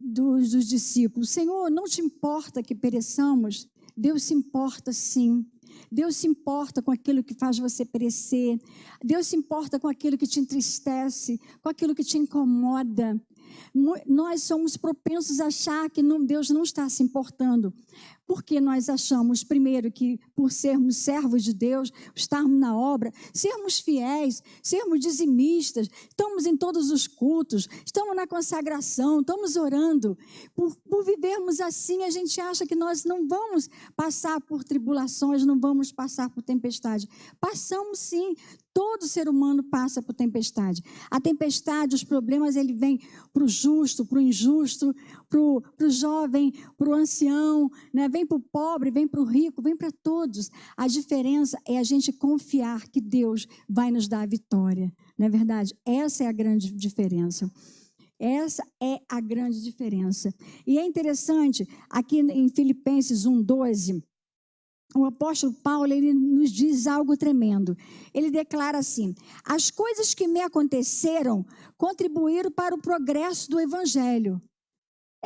dos discípulos: Senhor, não te importa que pereçamos? Deus se importa, sim. Deus se importa com aquilo que faz você perecer. Deus se importa com aquilo que te entristece, com aquilo que te incomoda. Nós somos propensos a achar que Deus não está se importando, porque nós achamos, primeiro, que por sermos servos de Deus, estarmos na obra, sermos fiéis, sermos dizimistas, estamos em todos os cultos, estamos na consagração, estamos orando. Por vivermos assim, a gente acha que nós não vamos passar por tribulações, não vamos passar por tempestade. Passamos sim. Todo ser humano passa por tempestade. A tempestade, os problemas, ele vem para o justo, para o injusto, para o jovem, para o ancião, né? Vem para o pobre, vem para o rico, vem para todos. A diferença é a gente confiar que Deus vai nos dar a vitória. Não é verdade? Essa é a grande diferença. Essa é a grande diferença. E é interessante, aqui em Filipenses 1:12, o apóstolo Paulo, ele nos diz algo tremendo. Ele declara assim: as coisas que me aconteceram contribuíram para o progresso do evangelho.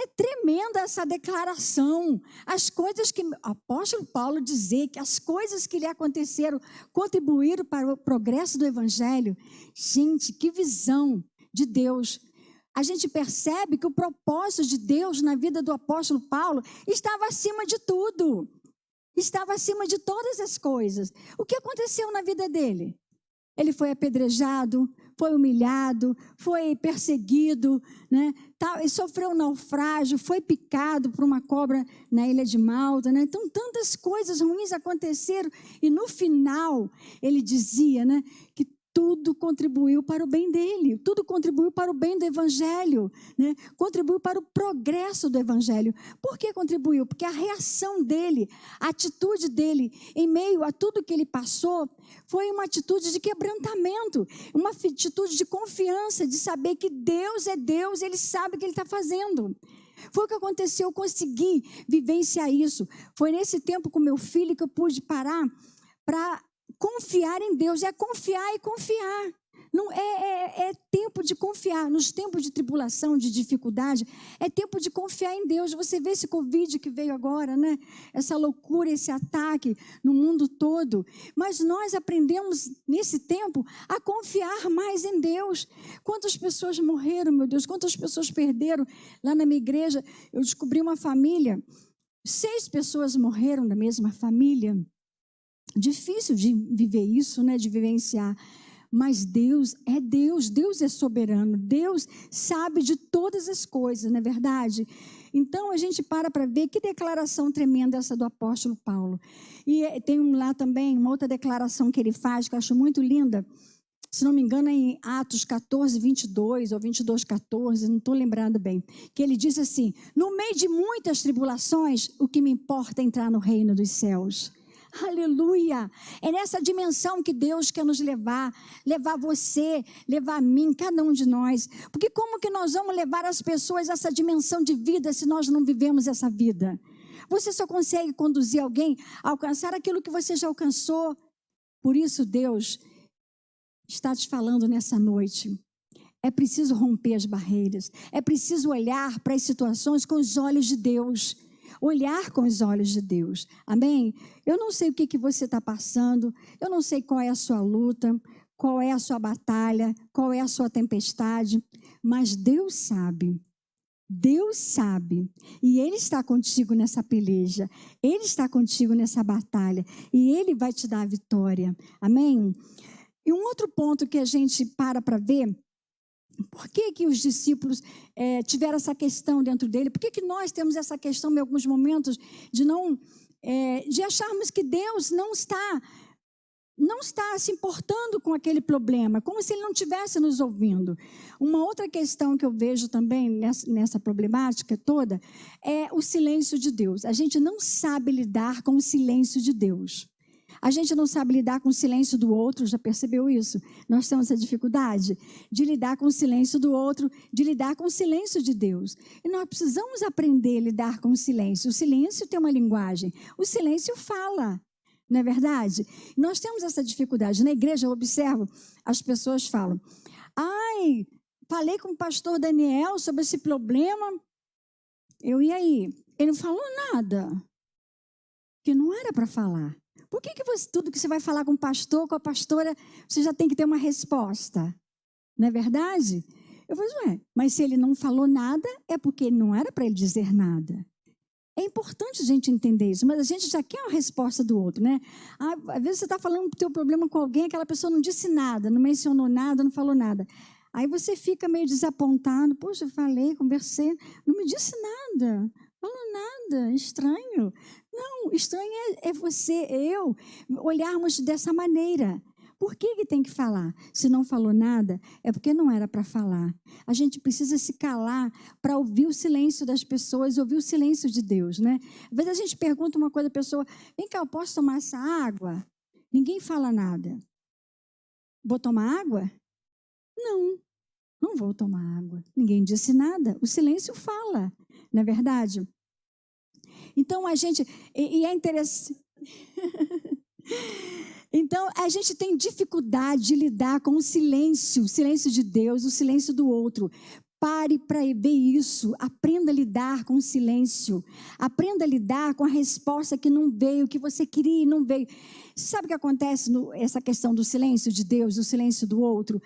É tremenda essa declaração. As coisas que o apóstolo Paulo dizer que as coisas que lhe aconteceram contribuíram para o progresso do evangelho. Gente, que visão de Deus. A gente percebe que o propósito de Deus na vida do apóstolo Paulo estava acima de tudo. Estava acima de todas as coisas. O que aconteceu na vida dele? Ele foi apedrejado, foi humilhado, foi perseguido, né? Ele sofreu um naufrágio, foi picado por uma cobra na ilha de Malta, né? Então, tantas coisas ruins aconteceram. E no final, ele dizia, né, que tudo contribuiu para o bem dele, tudo contribuiu para o bem do evangelho, né? Contribuiu para o progresso do evangelho. Por que contribuiu? Porque a reação dele, a atitude dele, em meio a tudo que ele passou, foi uma atitude de quebrantamento, uma atitude de confiança, de saber que Deus é Deus, ele sabe o que ele está fazendo. Foi o que aconteceu, eu consegui vivenciar isso. Foi nesse tempo com meu filho que eu pude parar para confiar em Deus. É confiar e confiar. Não é tempo de confiar. Nos tempos de tribulação, de dificuldade, é tempo de confiar em Deus. Você vê esse Covid que veio agora, né? Essa loucura, esse ataque no mundo todo. Mas nós aprendemos nesse tempo a confiar mais em Deus. Quantas pessoas morreram, meu Deus? Quantas pessoas perderam? Lá na minha igreja, eu descobri uma família. 6 pessoas morreram da mesma família. Difícil de viver isso, né? De vivenciar. Mas Deus é soberano, Deus sabe de todas as coisas, não é verdade? Então a gente para ver que declaração tremenda essa do apóstolo Paulo. E tem lá também uma outra declaração que ele faz, que eu acho muito linda, se não me engano é em Atos 14, 22 ou 22, 14, não estou lembrando bem, que ele diz assim: no meio de muitas tribulações, o que me importa é entrar no reino dos céus. Aleluia! É nessa dimensão que Deus quer nos levar você, levar a mim, cada um de nós. Porque como que nós vamos levar as pessoas a essa dimensão de vida se nós não vivemos essa vida? Você só consegue conduzir alguém a alcançar aquilo que você já alcançou. Por isso Deus está te falando nessa noite. É preciso romper as barreiras. É preciso olhar para as situações com os olhos de Deus. Olhar com os olhos de Deus. Amém? Eu não sei o que você está passando, eu não sei qual é a sua luta, qual é a sua batalha, qual é a sua tempestade, mas Deus sabe. Deus sabe. E Ele está contigo nessa peleja, Ele está contigo nessa batalha, e Ele vai te dar a vitória. Amém? E um outro ponto que a gente para ver, por que os discípulos tiveram essa questão dentro dele? Por que nós temos essa questão em alguns momentos de acharmos que Deus não está se importando com aquele problema, como se Ele não estivesse nos ouvindo? Uma outra questão que eu vejo também nessa problemática toda é o silêncio de Deus. A gente não sabe lidar com o silêncio de Deus. A gente não sabe lidar com o silêncio do outro, já percebeu isso? Nós temos essa dificuldade de lidar com o silêncio do outro, de lidar com o silêncio de Deus. E nós precisamos aprender a lidar com o silêncio. O silêncio tem uma linguagem, o silêncio fala, não é verdade? Nós temos essa dificuldade. Na igreja eu observo, as pessoas falam: ai, falei com o pastor Daniel sobre esse problema. E aí? Ele não falou nada, que não era para falar. Por que tudo que você vai falar com o pastor, com a pastora, você já tem que ter uma resposta? Não é verdade? Eu falei, mas se ele não falou nada, é porque não era para ele dizer nada. É importante a gente entender isso, mas a gente já quer uma resposta do outro, né? Às vezes você está falando do teu problema com alguém, aquela pessoa não disse nada, não mencionou nada, não falou nada. Aí você fica meio desapontado. Poxa, eu falei, conversei, não me disse nada, falou nada, estranho. Não, estranho é você, eu, olharmos dessa maneira. Por que tem que falar? Se não falou nada, é porque não era para falar. A gente precisa se calar para ouvir o silêncio das pessoas, ouvir o silêncio de Deus, né? Às vezes a gente pergunta uma coisa à pessoa, vem cá, eu posso tomar essa água? Ninguém fala nada. Vou tomar água? Não, não vou tomar água. Ninguém disse nada. O silêncio fala, não é verdade? Então a gente, e é interessante... Então, a gente tem dificuldade de lidar com o silêncio de Deus, o silêncio do outro. Pare para ver isso, aprenda a lidar com o silêncio, aprenda a lidar com a resposta que não veio, que você queria e não veio. Sabe o que acontece essa questão do silêncio de Deus, o silêncio do outro?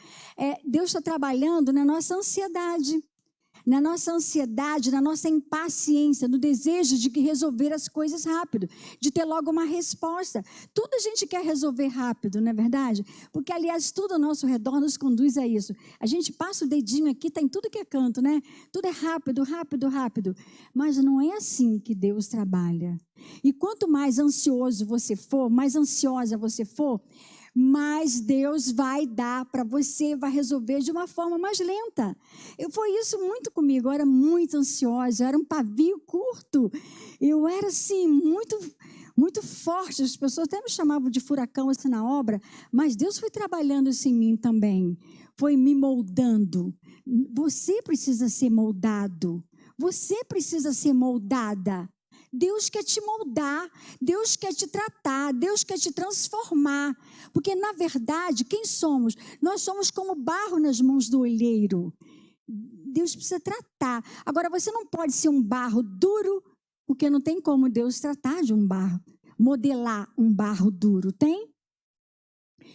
Deus está trabalhando na nossa ansiedade. Na nossa ansiedade, na nossa impaciência, no desejo de resolver as coisas rápido, de ter logo uma resposta. Tudo a gente quer resolver rápido, não é verdade? Porque, aliás, tudo ao nosso redor nos conduz a isso. A gente passa o dedinho aqui, está em tudo que é canto, né? Tudo é rápido, rápido, rápido. Mas não é assim que Deus trabalha. E quanto mais ansioso você for, mais ansiosa você for, mais Deus vai dar para você, vai resolver de uma forma mais lenta. Foi isso muito comigo, eu era muito ansiosa, eu era um pavio curto, eu era assim, muito forte, as pessoas até me chamavam de furacão assim na obra, mas Deus foi trabalhando isso em mim também, foi me moldando. Você precisa ser moldado, você precisa ser moldada. Deus quer te moldar, Deus quer te tratar, Deus quer te transformar. Porque, na verdade, quem somos? Nós somos como barro nas mãos do olheiro. Deus precisa tratar. Agora, você não pode ser um barro duro, porque não tem como Deus tratar de um barro, modelar um barro duro, tem?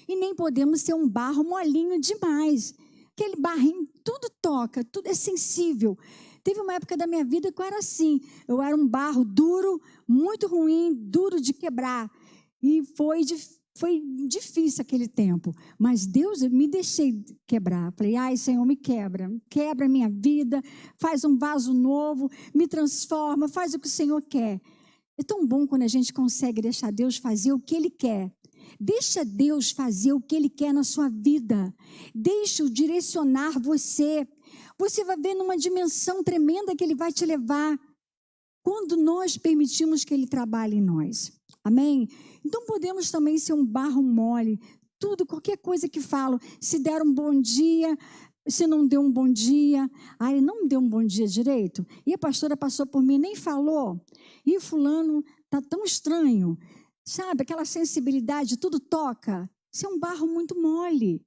E nem podemos ser um barro molinho demais. Aquele barrinho, tudo toca, tudo é sensível. Teve uma época da minha vida que eu era assim. Eu era um barro duro, muito ruim, duro de quebrar. E foi difícil aquele tempo. Mas Deus, eu me deixei quebrar. Falei, ai, Senhor, me quebra a minha vida, faz um vaso novo, me transforma, faz o que o Senhor quer. É tão bom quando a gente consegue deixar Deus fazer o que Ele quer. Deixa Deus fazer o que Ele quer na sua vida. Deixa-o direcionar você. Você vai ver numa dimensão tremenda que Ele vai te levar quando nós permitimos que Ele trabalhe em nós. Amém? Então podemos também ser um barro mole. Tudo, qualquer coisa que falo, se der um bom dia, se não deu um bom dia, ele não me deu um bom dia direito. E a pastora passou por mim, nem falou. E fulano está tão estranho. Sabe, aquela sensibilidade, tudo toca. Isso é um barro muito mole.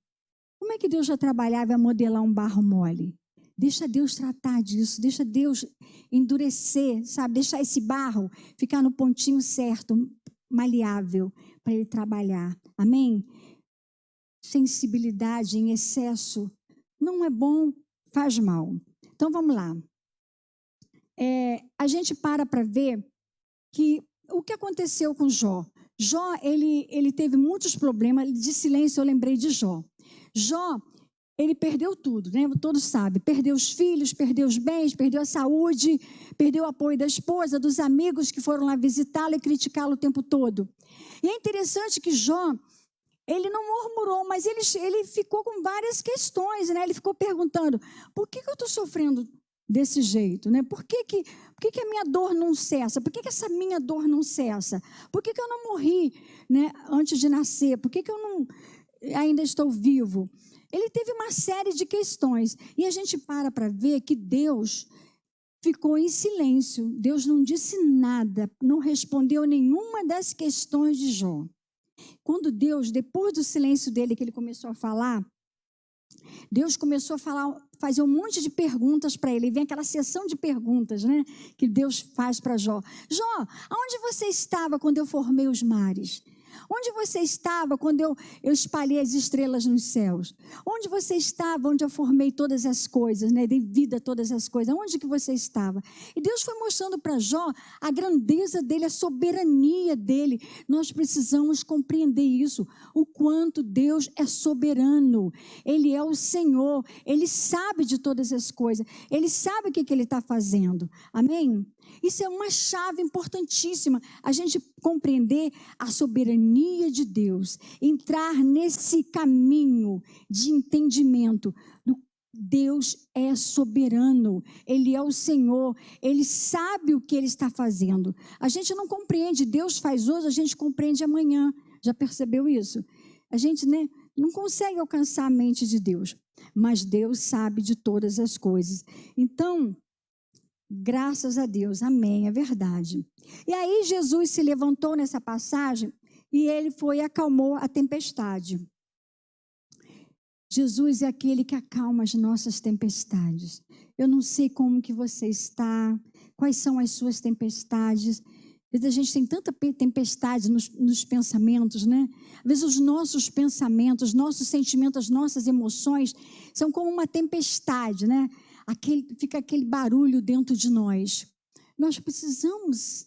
Como é que Deus já trabalhava a modelar um barro mole? Deixa Deus tratar disso, deixa Deus endurecer, sabe? Deixar esse barro ficar no pontinho certo, maleável, para ele trabalhar. Amém? Sensibilidade em excesso não é bom, faz mal. Então, vamos lá. A gente para ver que o que aconteceu com Jó? Jó, ele teve muitos problemas de silêncio, eu lembrei de Jó. Jó, ele perdeu tudo, né? Todos sabem, perdeu os filhos, perdeu os bens, perdeu a saúde, perdeu o apoio da esposa, dos amigos que foram lá visitá-lo e criticá-lo o tempo todo. E é interessante que Jó, ele não murmurou, mas ele ficou com várias questões, né? Ele ficou perguntando, por que eu estou sofrendo desse jeito, né? Por que a minha dor não cessa? Por que essa minha dor não cessa? Por que eu não morri, né, antes de nascer? Por que eu não ainda estou vivo? Ele teve uma série de questões. E a gente para ver que Deus ficou em silêncio. Deus não disse nada, não respondeu nenhuma das questões de Jó. Quando Deus, depois do silêncio dele, que ele começou a falar, Deus começou a fazer um monte de perguntas para ele. E vem aquela sessão de perguntas, né, que Deus faz para Jó. Jó, aonde você estava quando eu formei os mares? Onde você estava quando eu espalhei as estrelas nos céus? Onde você estava, onde eu formei todas as coisas, né? Dei vida a todas as coisas. Onde que você estava? E Deus foi mostrando para Jó a grandeza dele, a soberania dele. Nós precisamos compreender isso, o quanto Deus é soberano. Ele é o Senhor, Ele sabe de todas as coisas. Ele sabe o que Ele está fazendo. Amém? Isso é uma chave importantíssima, a gente compreender a soberania de Deus, entrar nesse caminho de entendimento. Deus é soberano, Ele é o Senhor, Ele sabe o que Ele está fazendo. A gente não compreende, Deus faz hoje, a gente compreende amanhã. Já percebeu isso? A gente, né, não consegue alcançar a mente de Deus, mas Deus sabe de todas as coisas. Então, graças a Deus, amém, é verdade. E aí Jesus se levantou nessa passagem e ele foi e acalmou a tempestade. Jesus é aquele que acalma as nossas tempestades. Eu não sei como que você está, quais são as suas tempestades. Às vezes a gente tem tanta tempestade nos pensamentos, né? Às vezes os nossos pensamentos, nossos sentimentos, as nossas emoções são como uma tempestade, né? Fica aquele barulho dentro de nós. Nós precisamos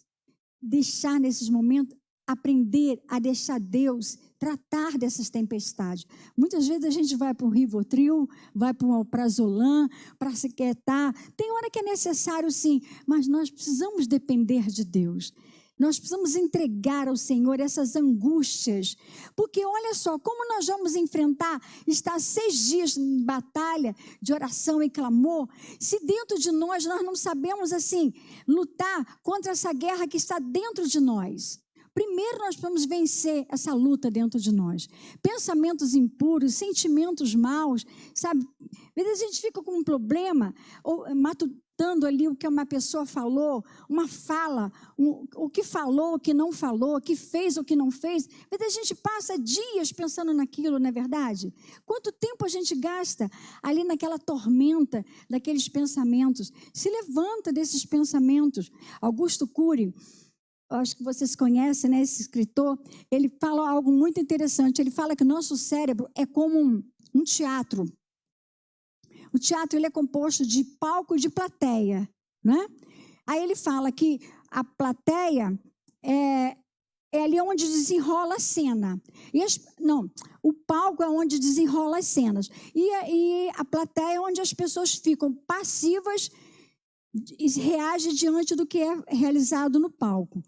deixar nesses momentos, aprender a deixar Deus tratar dessas tempestades. Muitas vezes a gente vai para um Rivotril, vai para um Alprazolam, para se quietar. Tem hora que é necessário sim, mas nós precisamos depender de Deus. Nós precisamos entregar ao Senhor essas angústias, porque olha só, como nós vamos enfrentar, estar 6 dias em batalha, de oração e clamor, se dentro de nós não sabemos assim, lutar contra essa guerra que está dentro de nós. Primeiro nós precisamos vencer essa luta dentro de nós. Pensamentos impuros, sentimentos maus, sabe? Às vezes a gente fica com um problema, ou matutando ali o que uma pessoa falou, uma fala, o que falou, o que não falou, o que fez, o que não fez. Às vezes a gente passa dias pensando naquilo, não é verdade? Quanto tempo a gente gasta ali naquela tormenta daqueles pensamentos? Se levanta desses pensamentos. Augusto Cury, acho que vocês conhecem, né, esse escritor, ele fala algo muito interessante. Ele fala que o nosso cérebro é como um teatro. O teatro ele é composto de palco e de plateia, né? Aí ele fala que a plateia é ali onde desenrola a cena. O palco é onde desenrola as cenas. E a plateia é onde as pessoas ficam passivas e reagem diante do que é realizado no palco.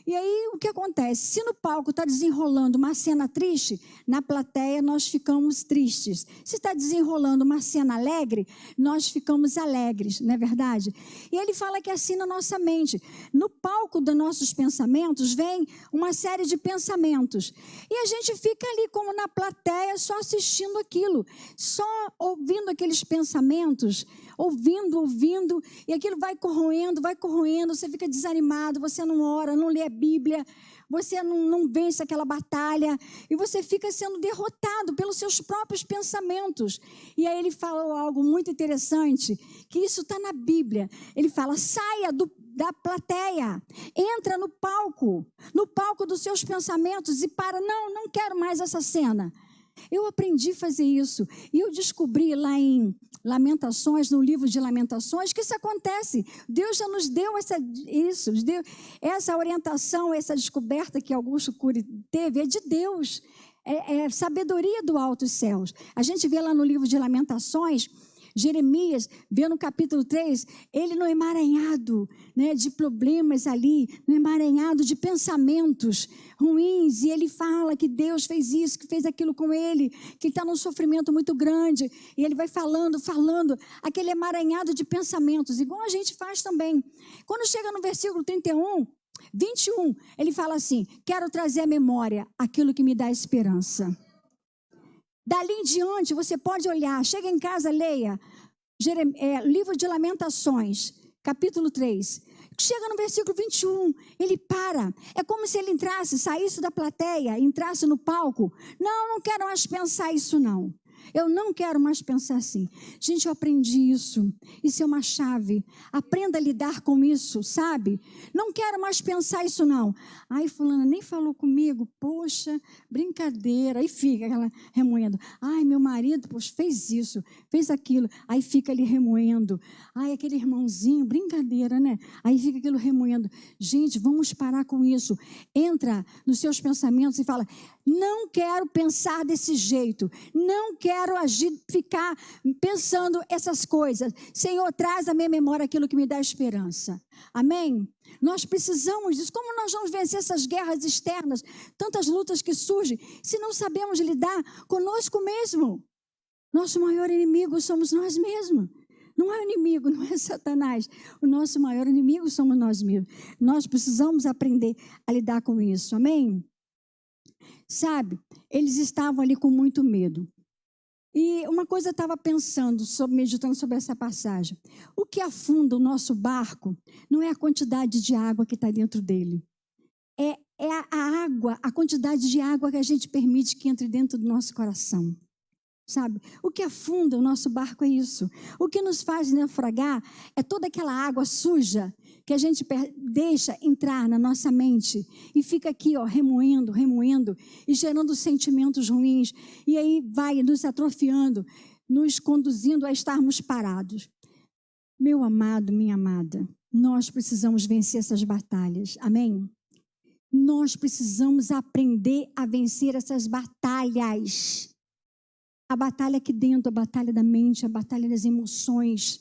E aí o que acontece? Se no palco está desenrolando uma cena triste, na plateia nós ficamos tristes. Se está desenrolando uma cena alegre, nós ficamos alegres, não é verdade? E ele fala que assim na nossa mente, no palco dos nossos pensamentos vem uma série de pensamentos. E a gente fica ali como na plateia só assistindo aquilo, só ouvindo aqueles pensamentos, ouvindo, e aquilo vai corroendo, você fica desanimado, você não ora, não lê a Bíblia, você não vence aquela batalha, e você fica sendo derrotado pelos seus próprios pensamentos. E aí ele falou algo muito interessante, que isso está na Bíblia. Ele fala, saia da plateia, entra no palco dos seus pensamentos e não quero mais essa cena. Eu aprendi a fazer isso, e eu descobri lá em Lamentações, no livro de Lamentações, que isso acontece. Deus já nos deu essa orientação, essa descoberta que Augusto Cury teve, é de Deus, é sabedoria do altos céus. A gente vê lá no livro de Lamentações, Jeremias, vê no capítulo 3, ele no emaranhado, né, de problemas ali, no emaranhado de pensamentos ruins, e ele fala que Deus fez isso, que fez aquilo com ele, que ele está num sofrimento muito grande, e ele vai falando, aquele emaranhado de pensamentos, igual a gente faz também. Quando chega no versículo 21, ele fala assim, quero trazer à memória aquilo que me dá esperança. Dali em diante, você pode olhar, chega em casa, leia, livro de Lamentações, capítulo 3. Chega no versículo 21, ele para. É como se ele saísse da plateia, entrasse no palco. Não quero mais pensar isso não. Eu não quero mais pensar assim. Gente, eu aprendi isso. Isso é uma chave. Aprenda a lidar com isso, sabe? Não quero mais pensar isso, não. Ai, fulana nem falou comigo. Poxa, brincadeira. Aí fica aquela remoendo. Ai, meu marido, poxa, fez isso, fez aquilo. Aí fica ali remoendo. Ai, aquele irmãozinho, brincadeira, né? Aí fica aquilo remoendo. Gente, vamos parar com isso. Entra nos seus pensamentos e fala: não quero pensar desse jeito, não quero agir, ficar pensando essas coisas. Senhor, traz à minha memória aquilo que me dá esperança. Amém? Nós precisamos disso. Como nós vamos vencer essas guerras externas, tantas lutas que surgem, se não sabemos lidar conosco mesmo? Nosso maior inimigo somos nós mesmos. Não é o inimigo, não é Satanás. O nosso maior inimigo somos nós mesmos. Nós precisamos aprender a lidar com isso. Amém? Sabe, eles estavam ali com muito medo. E uma coisa eu estava pensando, meditando sobre essa passagem. O que afunda o nosso barco não é a quantidade de água que está dentro dele. É a água, a quantidade de água que a gente permite que entre dentro do nosso coração. Sabe? O que afunda o nosso barco é isso. O que nos faz naufragar é toda aquela água suja que a gente deixa entrar na nossa mente e fica aqui, ó, remoendo e gerando sentimentos ruins. E aí vai nos atrofiando, nos conduzindo a estarmos parados. Meu amado, minha amada, nós precisamos vencer essas batalhas. Amém? Nós precisamos aprender a vencer essas batalhas. A batalha aqui dentro, a batalha da mente, a batalha das emoções.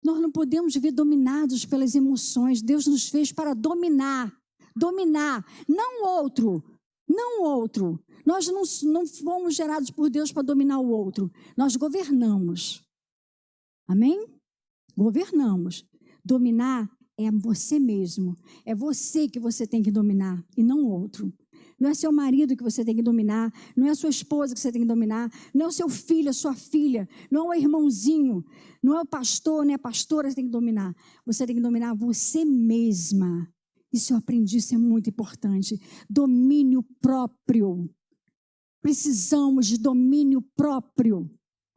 Nós não podemos viver dominados pelas emoções. Deus nos fez para dominar, não o outro. Nós não fomos gerados por Deus para dominar o outro. Nós governamos. Amém? Governamos. Dominar é você mesmo. É você que você tem que dominar e não o outro. Não é seu marido que você tem que dominar, não é a sua esposa que você tem que dominar, não é o seu filho, a sua filha, não é o irmãozinho, não é o pastor, nem a pastora que você tem que dominar. Você tem que dominar você mesma. Isso eu aprendi, isso é muito importante. Domínio próprio. Precisamos de domínio próprio.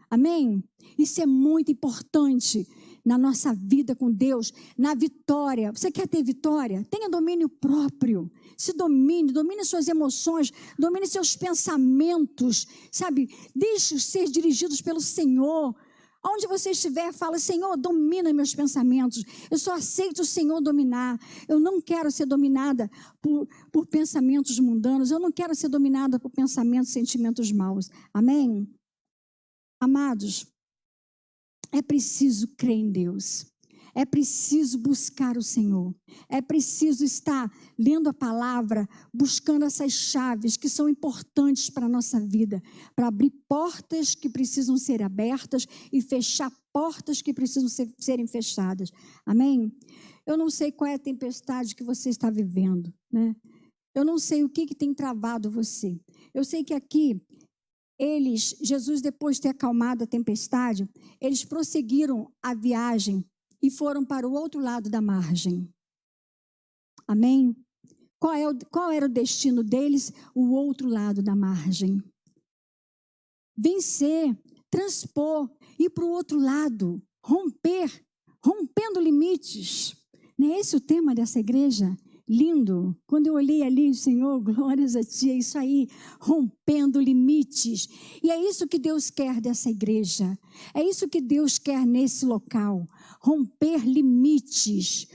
Amém? Isso é muito importante na nossa vida com Deus, na vitória. Você quer ter vitória? Tenha domínio próprio. Se domine suas emoções, domine seus pensamentos, sabe? Deixe-os ser dirigidos pelo Senhor. Onde você estiver, fala: Senhor, domina meus pensamentos. Eu só aceito o Senhor dominar. Eu não quero ser dominada por pensamentos mundanos. Eu não quero ser dominada por pensamentos, sentimentos maus. Amém? Amados, é preciso crer em Deus. É preciso buscar o Senhor. É preciso estar lendo a palavra, buscando essas chaves que são importantes para a nossa vida, para abrir portas que precisam ser abertas e fechar portas que precisam serem fechadas. Amém? Eu não sei qual é a tempestade que você está vivendo, né? Eu não sei o que tem travado você. Eu sei que aqui Jesus, depois de ter acalmado a tempestade, eles prosseguiram a viagem e foram para o outro lado da margem. Amém? Qual era o destino deles? O outro lado da margem. Vencer, transpor, ir para o outro lado, rompendo limites. Não é esse o tema dessa igreja? Lindo. Quando eu olhei ali, Senhor, glórias a Ti, é isso aí, rompendo limites. E é isso que Deus quer dessa igreja. É isso que Deus quer nesse local. Romper limites,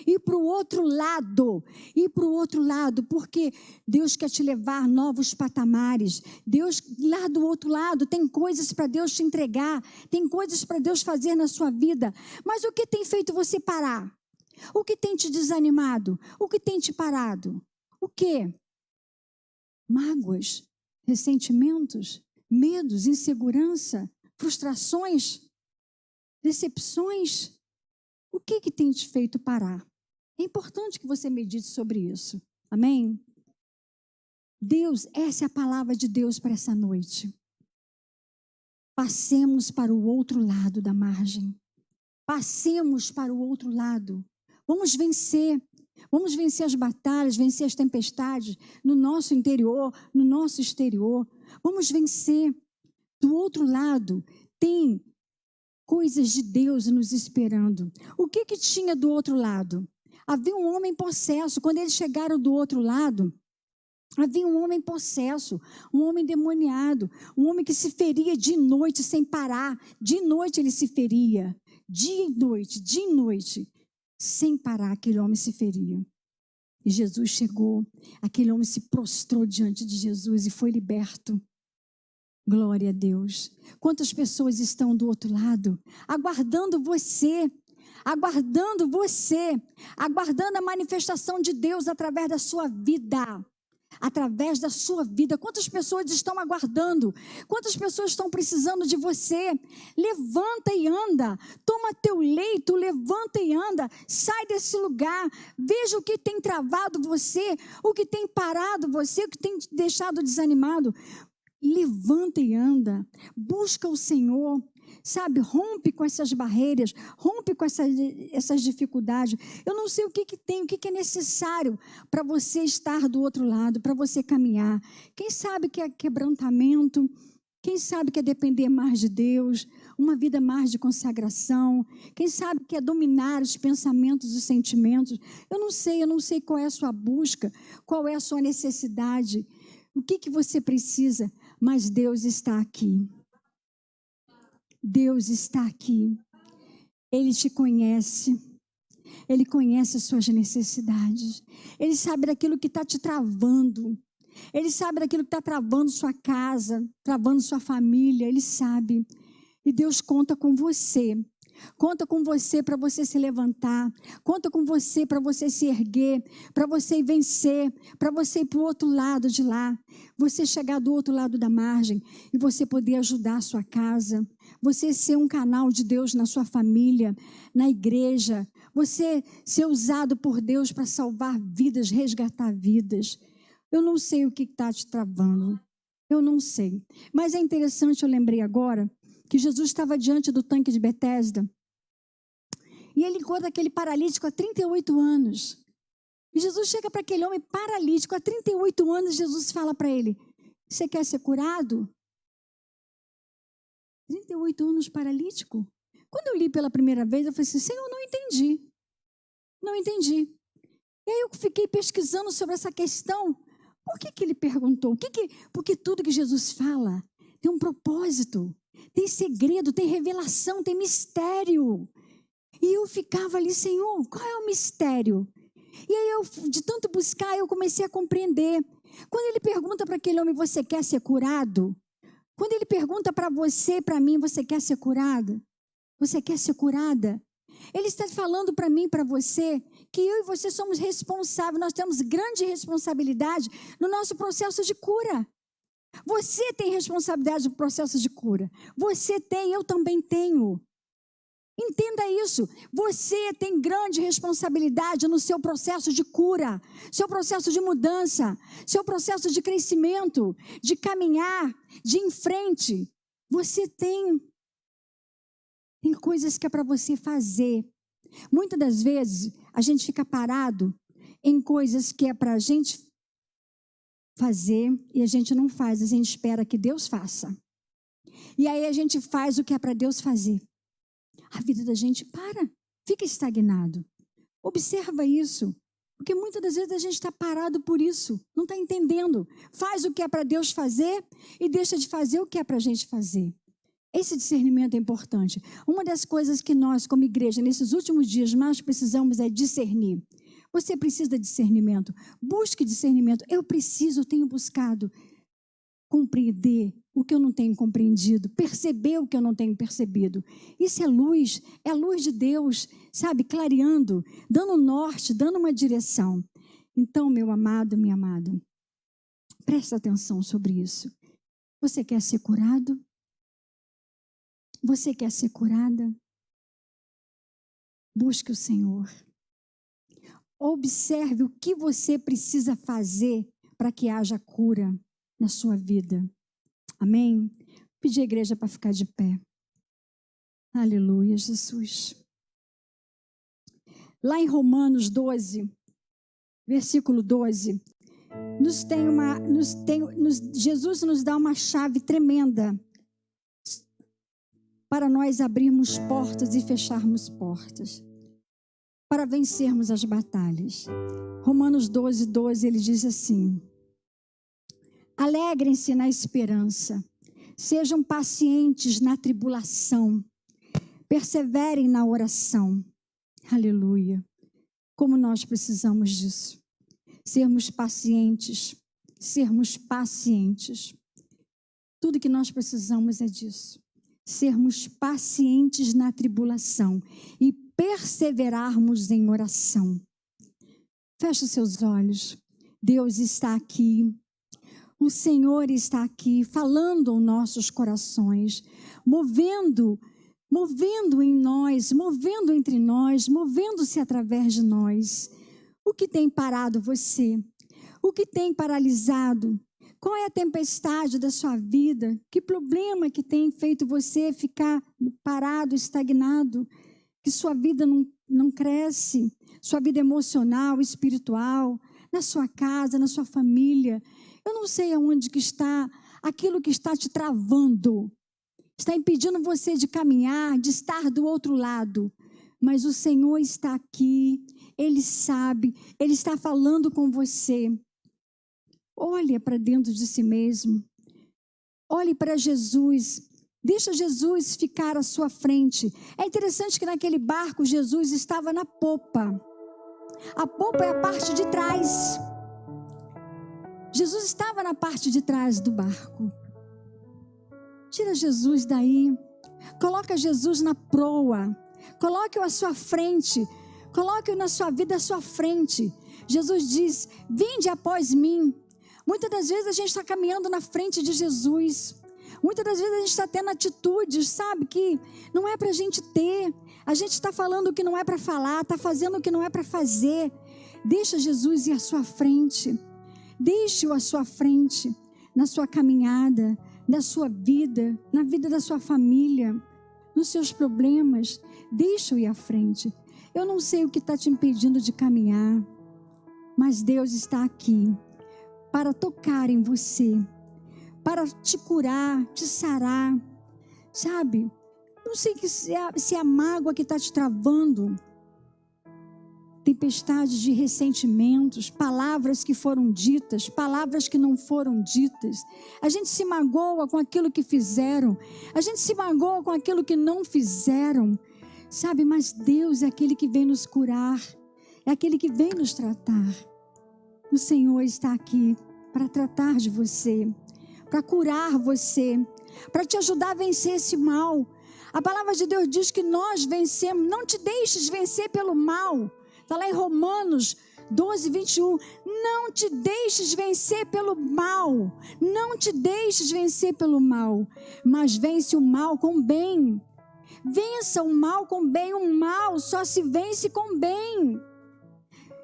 ir para o outro lado, porque Deus quer te levar a novos patamares. Deus, lá do outro lado, tem coisas para Deus te entregar, tem coisas para Deus fazer na sua vida. Mas o que tem feito você parar? O que tem te desanimado? O que tem te parado? O quê? Mágoas, ressentimentos, medos, insegurança, frustrações, decepções. O que tem te feito parar? É importante que você medite sobre isso. Amém? Deus, essa é a palavra de Deus para essa noite. Passemos para o outro lado da margem. Passemos para o outro lado. Vamos vencer as batalhas, vencer as tempestades no nosso interior, no nosso exterior. Vamos vencer. Do outro lado, tem coisas de Deus nos esperando. O que tinha do outro lado? Havia um homem possesso. Quando eles chegaram do outro lado, havia um homem possesso, um homem demoniado, um homem que se feria de noite sem parar. De noite ele se feria. Dia e noite, sem parar, aquele homem se feria. E Jesus chegou, aquele homem se prostrou diante de Jesus e foi liberto. Glória a Deus. Quantas pessoas estão do outro lado, aguardando você, aguardando a manifestação de Deus através da sua vida. Através da sua vida. Quantas pessoas estão aguardando? Quantas pessoas estão precisando de você? Levanta e anda. Toma teu leito, levanta e anda. Sai desse lugar. Veja o que tem travado você, o que tem parado você, o que tem te deixado desanimado. Levanta e anda. Busca o Senhor. Sabe, rompe com essas barreiras, rompe com essas dificuldades. Eu não sei o que tem, o que é necessário para você estar do outro lado, para você caminhar. Quem sabe que é quebrantamento, quem sabe que é depender mais de Deus, uma vida mais de consagração. Quem sabe que é dominar os pensamentos e os sentimentos. Eu não sei qual é a sua busca, qual é a sua necessidade, o que você precisa, mas Deus está aqui. Deus está aqui, Ele te conhece, Ele conhece as suas necessidades, Ele sabe daquilo que está te travando, Ele sabe daquilo que está travando sua casa, travando sua família, Ele sabe, e Deus conta com você para você se levantar, conta com você para você se erguer, para você vencer, para você ir para o outro lado de lá, você chegar do outro lado da margem e você poder ajudar a sua casa, você ser um canal de Deus na sua família, na igreja, você ser usado por Deus para salvar vidas, resgatar vidas. Eu não sei o que está te travando, eu não sei, mas é interessante, eu lembrei agora, que Jesus estava diante do tanque de Betesda, e ele encontra aquele paralítico há 38 anos. E Jesus chega para aquele homem paralítico há 38 anos, Jesus fala para ele, você quer ser curado? 38 anos paralítico? Quando eu li pela primeira vez, eu falei assim, Senhor, não entendi. E aí eu fiquei pesquisando sobre essa questão. Por que ele perguntou? Porque tudo que Jesus fala tem um propósito, tem segredo, tem revelação, tem mistério. E eu ficava ali, Senhor, qual é o mistério? E aí de tanto buscar, eu comecei a compreender. Quando ele pergunta para aquele homem, você quer ser curado? Quando ele pergunta para você, para mim, você quer ser curado? Você quer ser curada? Ele está falando para mim, para você, que eu e você somos responsáveis, nós temos grande responsabilidade no nosso processo de cura. Você tem responsabilidade no processo de cura. Você tem, eu também tenho. Entenda isso, você tem grande responsabilidade no seu processo de cura, seu processo de mudança, seu processo de crescimento, de caminhar, de ir em frente. Você tem coisas que é para você fazer. Muitas das vezes a gente fica parado em coisas que é para a gente fazer e a gente não faz, a gente espera que Deus faça. E aí a gente faz o que é para Deus fazer. A vida da gente fica estagnado. Observa isso, porque muitas das vezes a gente está parado por isso, não está entendendo. Faz o que é para Deus fazer e deixa de fazer o que é para a gente fazer. Esse discernimento é importante. Uma das coisas que nós, como igreja, nesses últimos dias mais precisamos é discernir. Você precisa de discernimento. Busque discernimento. Eu tenho buscado compreender o que eu não tenho compreendido, perceber o que eu não tenho percebido. Isso é a luz de Deus, sabe, clareando, dando norte, dando uma direção. Então, meu amado, minha amada, presta atenção sobre isso. Você quer ser curado? Você quer ser curada? Busque o Senhor. Observe o que você precisa fazer para que haja cura na sua vida. Amém? Pedir à igreja para ficar de pé. Aleluia, Jesus. Lá em Romanos 12, versículo 12, Jesus nos dá uma chave tremenda para nós abrirmos portas e fecharmos portas, para vencermos as batalhas. Romanos 12, 12, ele diz assim: alegrem-se na esperança, sejam pacientes na tribulação, perseverem na oração. Aleluia. Como nós precisamos disso. Sermos pacientes, sermos pacientes. Tudo que nós precisamos é disso. Sermos pacientes na tribulação e perseverarmos em oração. Feche os seus olhos. Deus está aqui. O Senhor está aqui falando aos nossos corações, movendo em nós, movendo entre nós, movendo-se através de nós. O que tem parado você? O que tem paralisado? Qual é a tempestade da sua vida? Que problema que tem feito você ficar parado, estagnado? Que sua vida não cresce? Sua vida emocional, espiritual, na sua casa, na sua família. Eu não sei aonde que está aquilo que está te travando. Está impedindo você de caminhar, de estar do outro lado. Mas o Senhor está aqui, Ele sabe, Ele está falando com você. Olha para dentro de si mesmo. Olhe para Jesus. Deixa Jesus ficar à sua frente. É interessante que naquele barco Jesus estava na popa. A popa é a parte de trás. Jesus estava na parte de trás do barco. Tira Jesus daí. Coloca Jesus na proa. Coloque-o à sua frente. Coloque-o na sua vida à sua frente. Jesus diz: vinde após mim. Muitas das vezes a gente está caminhando na frente de Jesus. Muitas das vezes a gente está tendo atitudes, sabe, que não é para a gente ter. A gente está falando o que não é para falar, está fazendo o que não é para fazer. Deixa Jesus ir à sua frente. Deixe-o à sua frente, na sua caminhada, na sua vida, na vida da sua família, nos seus problemas. Deixe-o ir à frente. Eu não sei o que está te impedindo de caminhar, mas Deus está aqui para tocar em você, para te curar, te sarar, sabe? Não sei se é a mágoa que está te travando, tempestades de ressentimentos, palavras que foram ditas, palavras que não foram ditas. A gente se magoa com aquilo que fizeram, a gente se magoa com aquilo que não fizeram, sabe? Mas Deus é aquele que vem nos curar, é aquele que vem nos tratar. O Senhor está aqui para tratar de você, para curar você, para te ajudar a vencer esse mal. A palavra de Deus diz que nós vencemos. Não te deixes vencer pelo mal. Está lá em Romanos 12, 21. Não te deixes vencer pelo mal. Não te deixes vencer pelo mal. Mas vence o mal com bem. Vença o mal com bem. O mal só se vence com bem.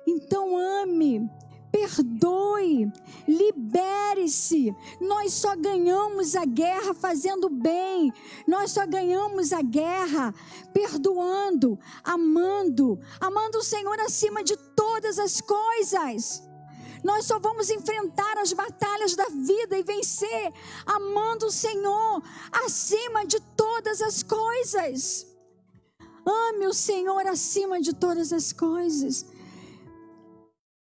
Então ame. Perdoe, libere-se. Nós só ganhamos a guerra fazendo bem. Nós só ganhamos a guerra perdoando, amando o Senhor acima de todas as coisas. Nós só vamos enfrentar as batalhas da vida e vencer amando o Senhor acima de todas as coisas. Ame o Senhor acima de todas as coisas.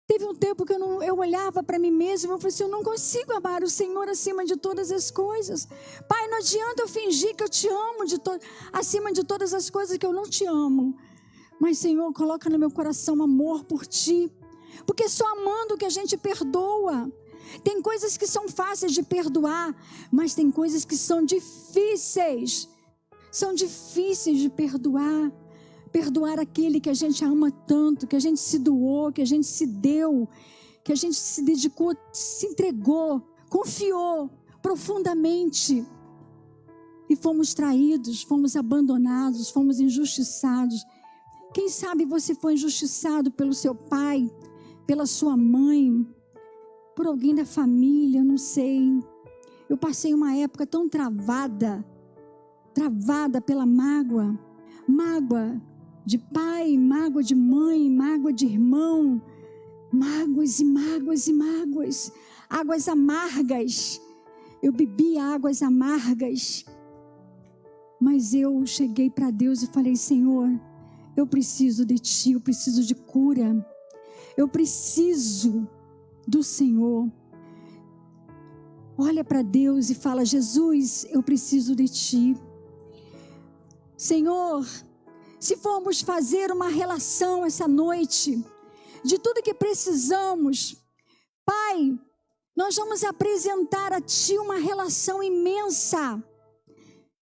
Teve um tempo que eu olhava para mim mesma e eu falei assim: eu não consigo amar o Senhor acima de todas as coisas. Pai, não adianta eu fingir que eu te amo acima de todas as coisas que eu não te amo. Mas, Senhor, coloca no meu coração amor por Ti. Porque é só amando que a gente perdoa. Tem coisas que são fáceis de perdoar, mas tem coisas que são difíceis. São difíceis de perdoar. Perdoar aquele que a gente ama tanto, que a gente se doou, que a gente se deu, que a gente se dedicou, se entregou, confiou profundamente. E fomos traídos, fomos abandonados, fomos injustiçados. Quem sabe você foi injustiçado pelo seu pai, pela sua mãe, por alguém da família, não sei. Eu passei uma época tão travada pela mágoa de pai, mágoa de mãe, mágoa de irmão, mágoas e mágoas e mágoas, águas amargas. Eu bebi águas amargas. Mas eu cheguei para Deus e falei: Senhor, eu preciso de Ti, eu preciso de cura, eu preciso do Senhor. Olha para Deus e fala: Jesus, eu preciso de Ti. Senhor, se formos fazer uma relação essa noite, de tudo que precisamos, Pai, nós vamos apresentar a Ti uma relação imensa.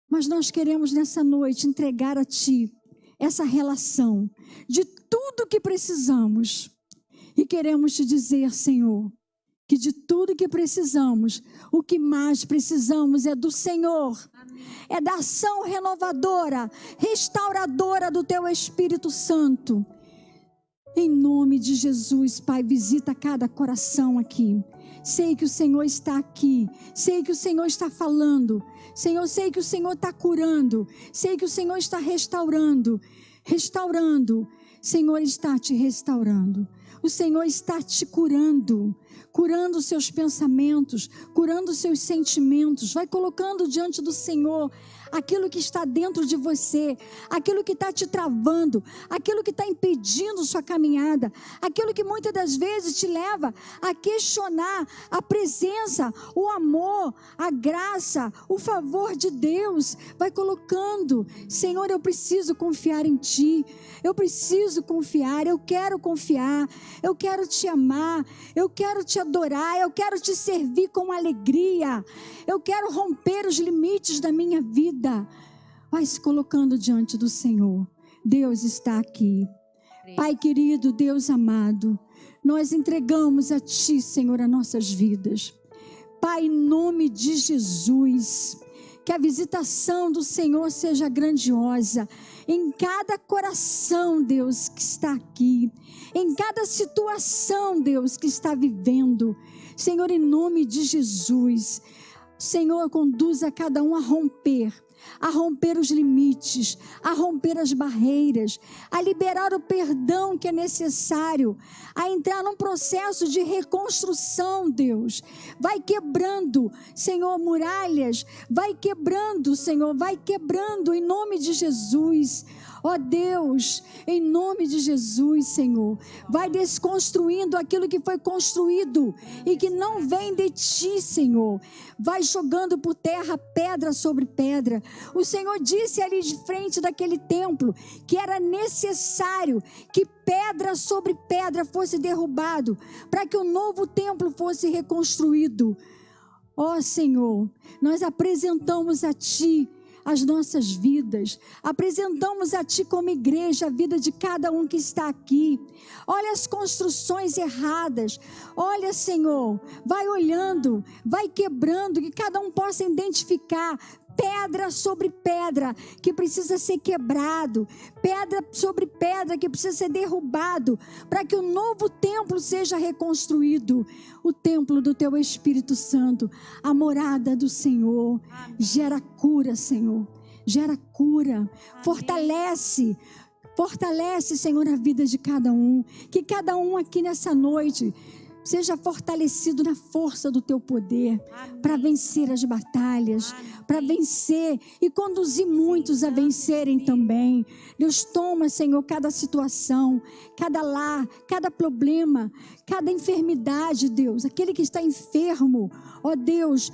Mas nós queremos nessa noite entregar a Ti essa relação de tudo que precisamos. E queremos Te dizer, Senhor, que de tudo que precisamos, o que mais precisamos é do Senhor. Amém. É da ação renovadora, restauradora do Teu Espírito Santo. Em nome de Jesus, Pai, visita cada coração aqui. Sei que o Senhor está aqui, sei que o Senhor está falando, Senhor, sei que o Senhor está curando, sei que o Senhor está restaurando, Senhor está te restaurando, o Senhor está te curando os seus pensamentos, curando os seus sentimentos. Vai colocando diante do Senhor aquilo que está dentro de você, aquilo que está te travando, aquilo que está impedindo sua caminhada, aquilo que muitas das vezes te leva a questionar a presença, o amor, a graça, o favor de Deus. Vai colocando: Senhor, eu preciso confiar em Ti, eu preciso confiar, eu quero confiar, eu quero Te amar, eu quero Te adorar, eu quero Te servir com alegria, eu quero romper os limites da minha vida. Vai se colocando diante do Senhor. Deus está aqui. Pai querido, Deus amado, nós entregamos a Ti, Senhor, as nossas vidas. Pai, em nome de Jesus, que a visitação do Senhor seja grandiosa em cada coração, Deus, que está aqui, em cada situação, Deus, que está vivendo. Senhor, em nome de Jesus, Senhor, conduza cada um a romper os limites, a romper as barreiras, a liberar o perdão que é necessário, a entrar num processo de reconstrução, Deus. Vai quebrando, Senhor, muralhas, vai quebrando, Senhor, vai quebrando em nome de Jesus. Ó Deus, em nome de Jesus, Senhor, vai desconstruindo aquilo que foi construído e que não vem de Ti, Senhor. Vai jogando por terra pedra sobre pedra. O Senhor disse ali de frente daquele templo que era necessário que pedra sobre pedra fosse derrubado para que o novo templo fosse reconstruído. Ó Senhor, nós apresentamos a Ti as nossas vidas, apresentamos a Ti como igreja a vida de cada um que está aqui. Olha as construções erradas, olha, Senhor, vai olhando, vai quebrando, que cada um possa identificar pedra sobre pedra que precisa ser quebrado, pedra sobre pedra que precisa ser derrubado, para que o novo templo seja reconstruído, o templo do Teu Espírito Santo, a morada do Senhor. Amém. Gera cura, Senhor, gera cura. Amém. Fortalece, Senhor, a vida de cada um, que cada um aqui nessa noite seja fortalecido na força do Teu poder, para vencer as batalhas, para vencer e conduzir muitos a vencerem também. Deus, toma, Senhor, cada situação, cada lar, cada problema, cada enfermidade, Deus, aquele que está enfermo, ó Deus,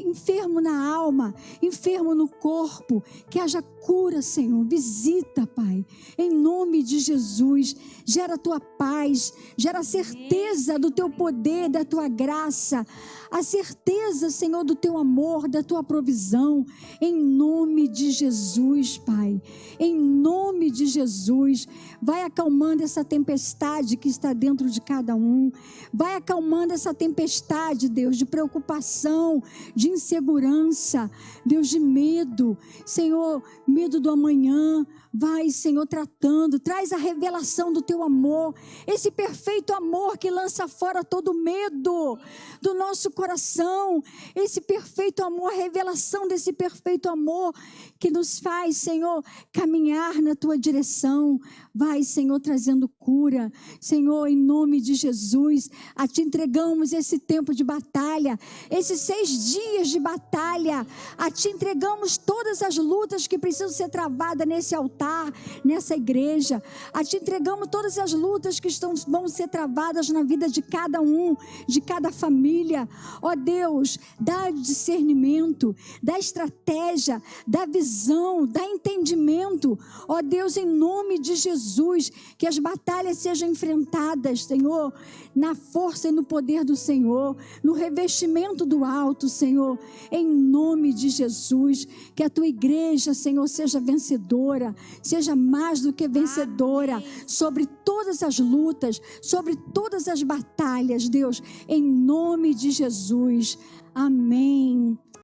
enfermo na alma, enfermo no corpo, que haja cura, Senhor. Visita, Pai, em nome de Jesus. Gera a Tua paz, gera a certeza do Teu poder, da Tua graça, a certeza, Senhor, do Teu amor, da Tua provisão, em nome de Jesus, Pai, em nome de Jesus. Vai acalmando essa tempestade que está dentro de cada um, vai acalmando essa tempestade, Deus, de preocupação, de insegurança, Deus, de medo, Senhor, medo do amanhã. Vai, Senhor, tratando, traz a revelação do Teu amor, esse perfeito amor que lança fora fora todo medo do nosso coração, esse perfeito amor, a revelação desse perfeito amor que nos faz, Senhor, caminhar na tua direção. Vai, Senhor, trazendo cura. Senhor, em nome de Jesus, a Ti entregamos esse tempo de batalha, esses 6 dias de batalha. A Ti entregamos todas as lutas que precisam ser travadas nesse altar, nessa igreja. A Ti entregamos todas as lutas que vão ser travadas na vida de cada um, de cada família. Ó Deus, dá discernimento, dá estratégia, dá visão, dá entendimento. Ó Deus, em nome de Jesus, que as batalhas sejam enfrentadas, Senhor, na força e no poder do Senhor, no revestimento do alto, Senhor, em nome de Jesus. Que a Tua igreja, Senhor, seja vencedora, seja mais do que vencedora, sobre todas as lutas, sobre todas as batalhas, Deus, em nome de Jesus. Amém.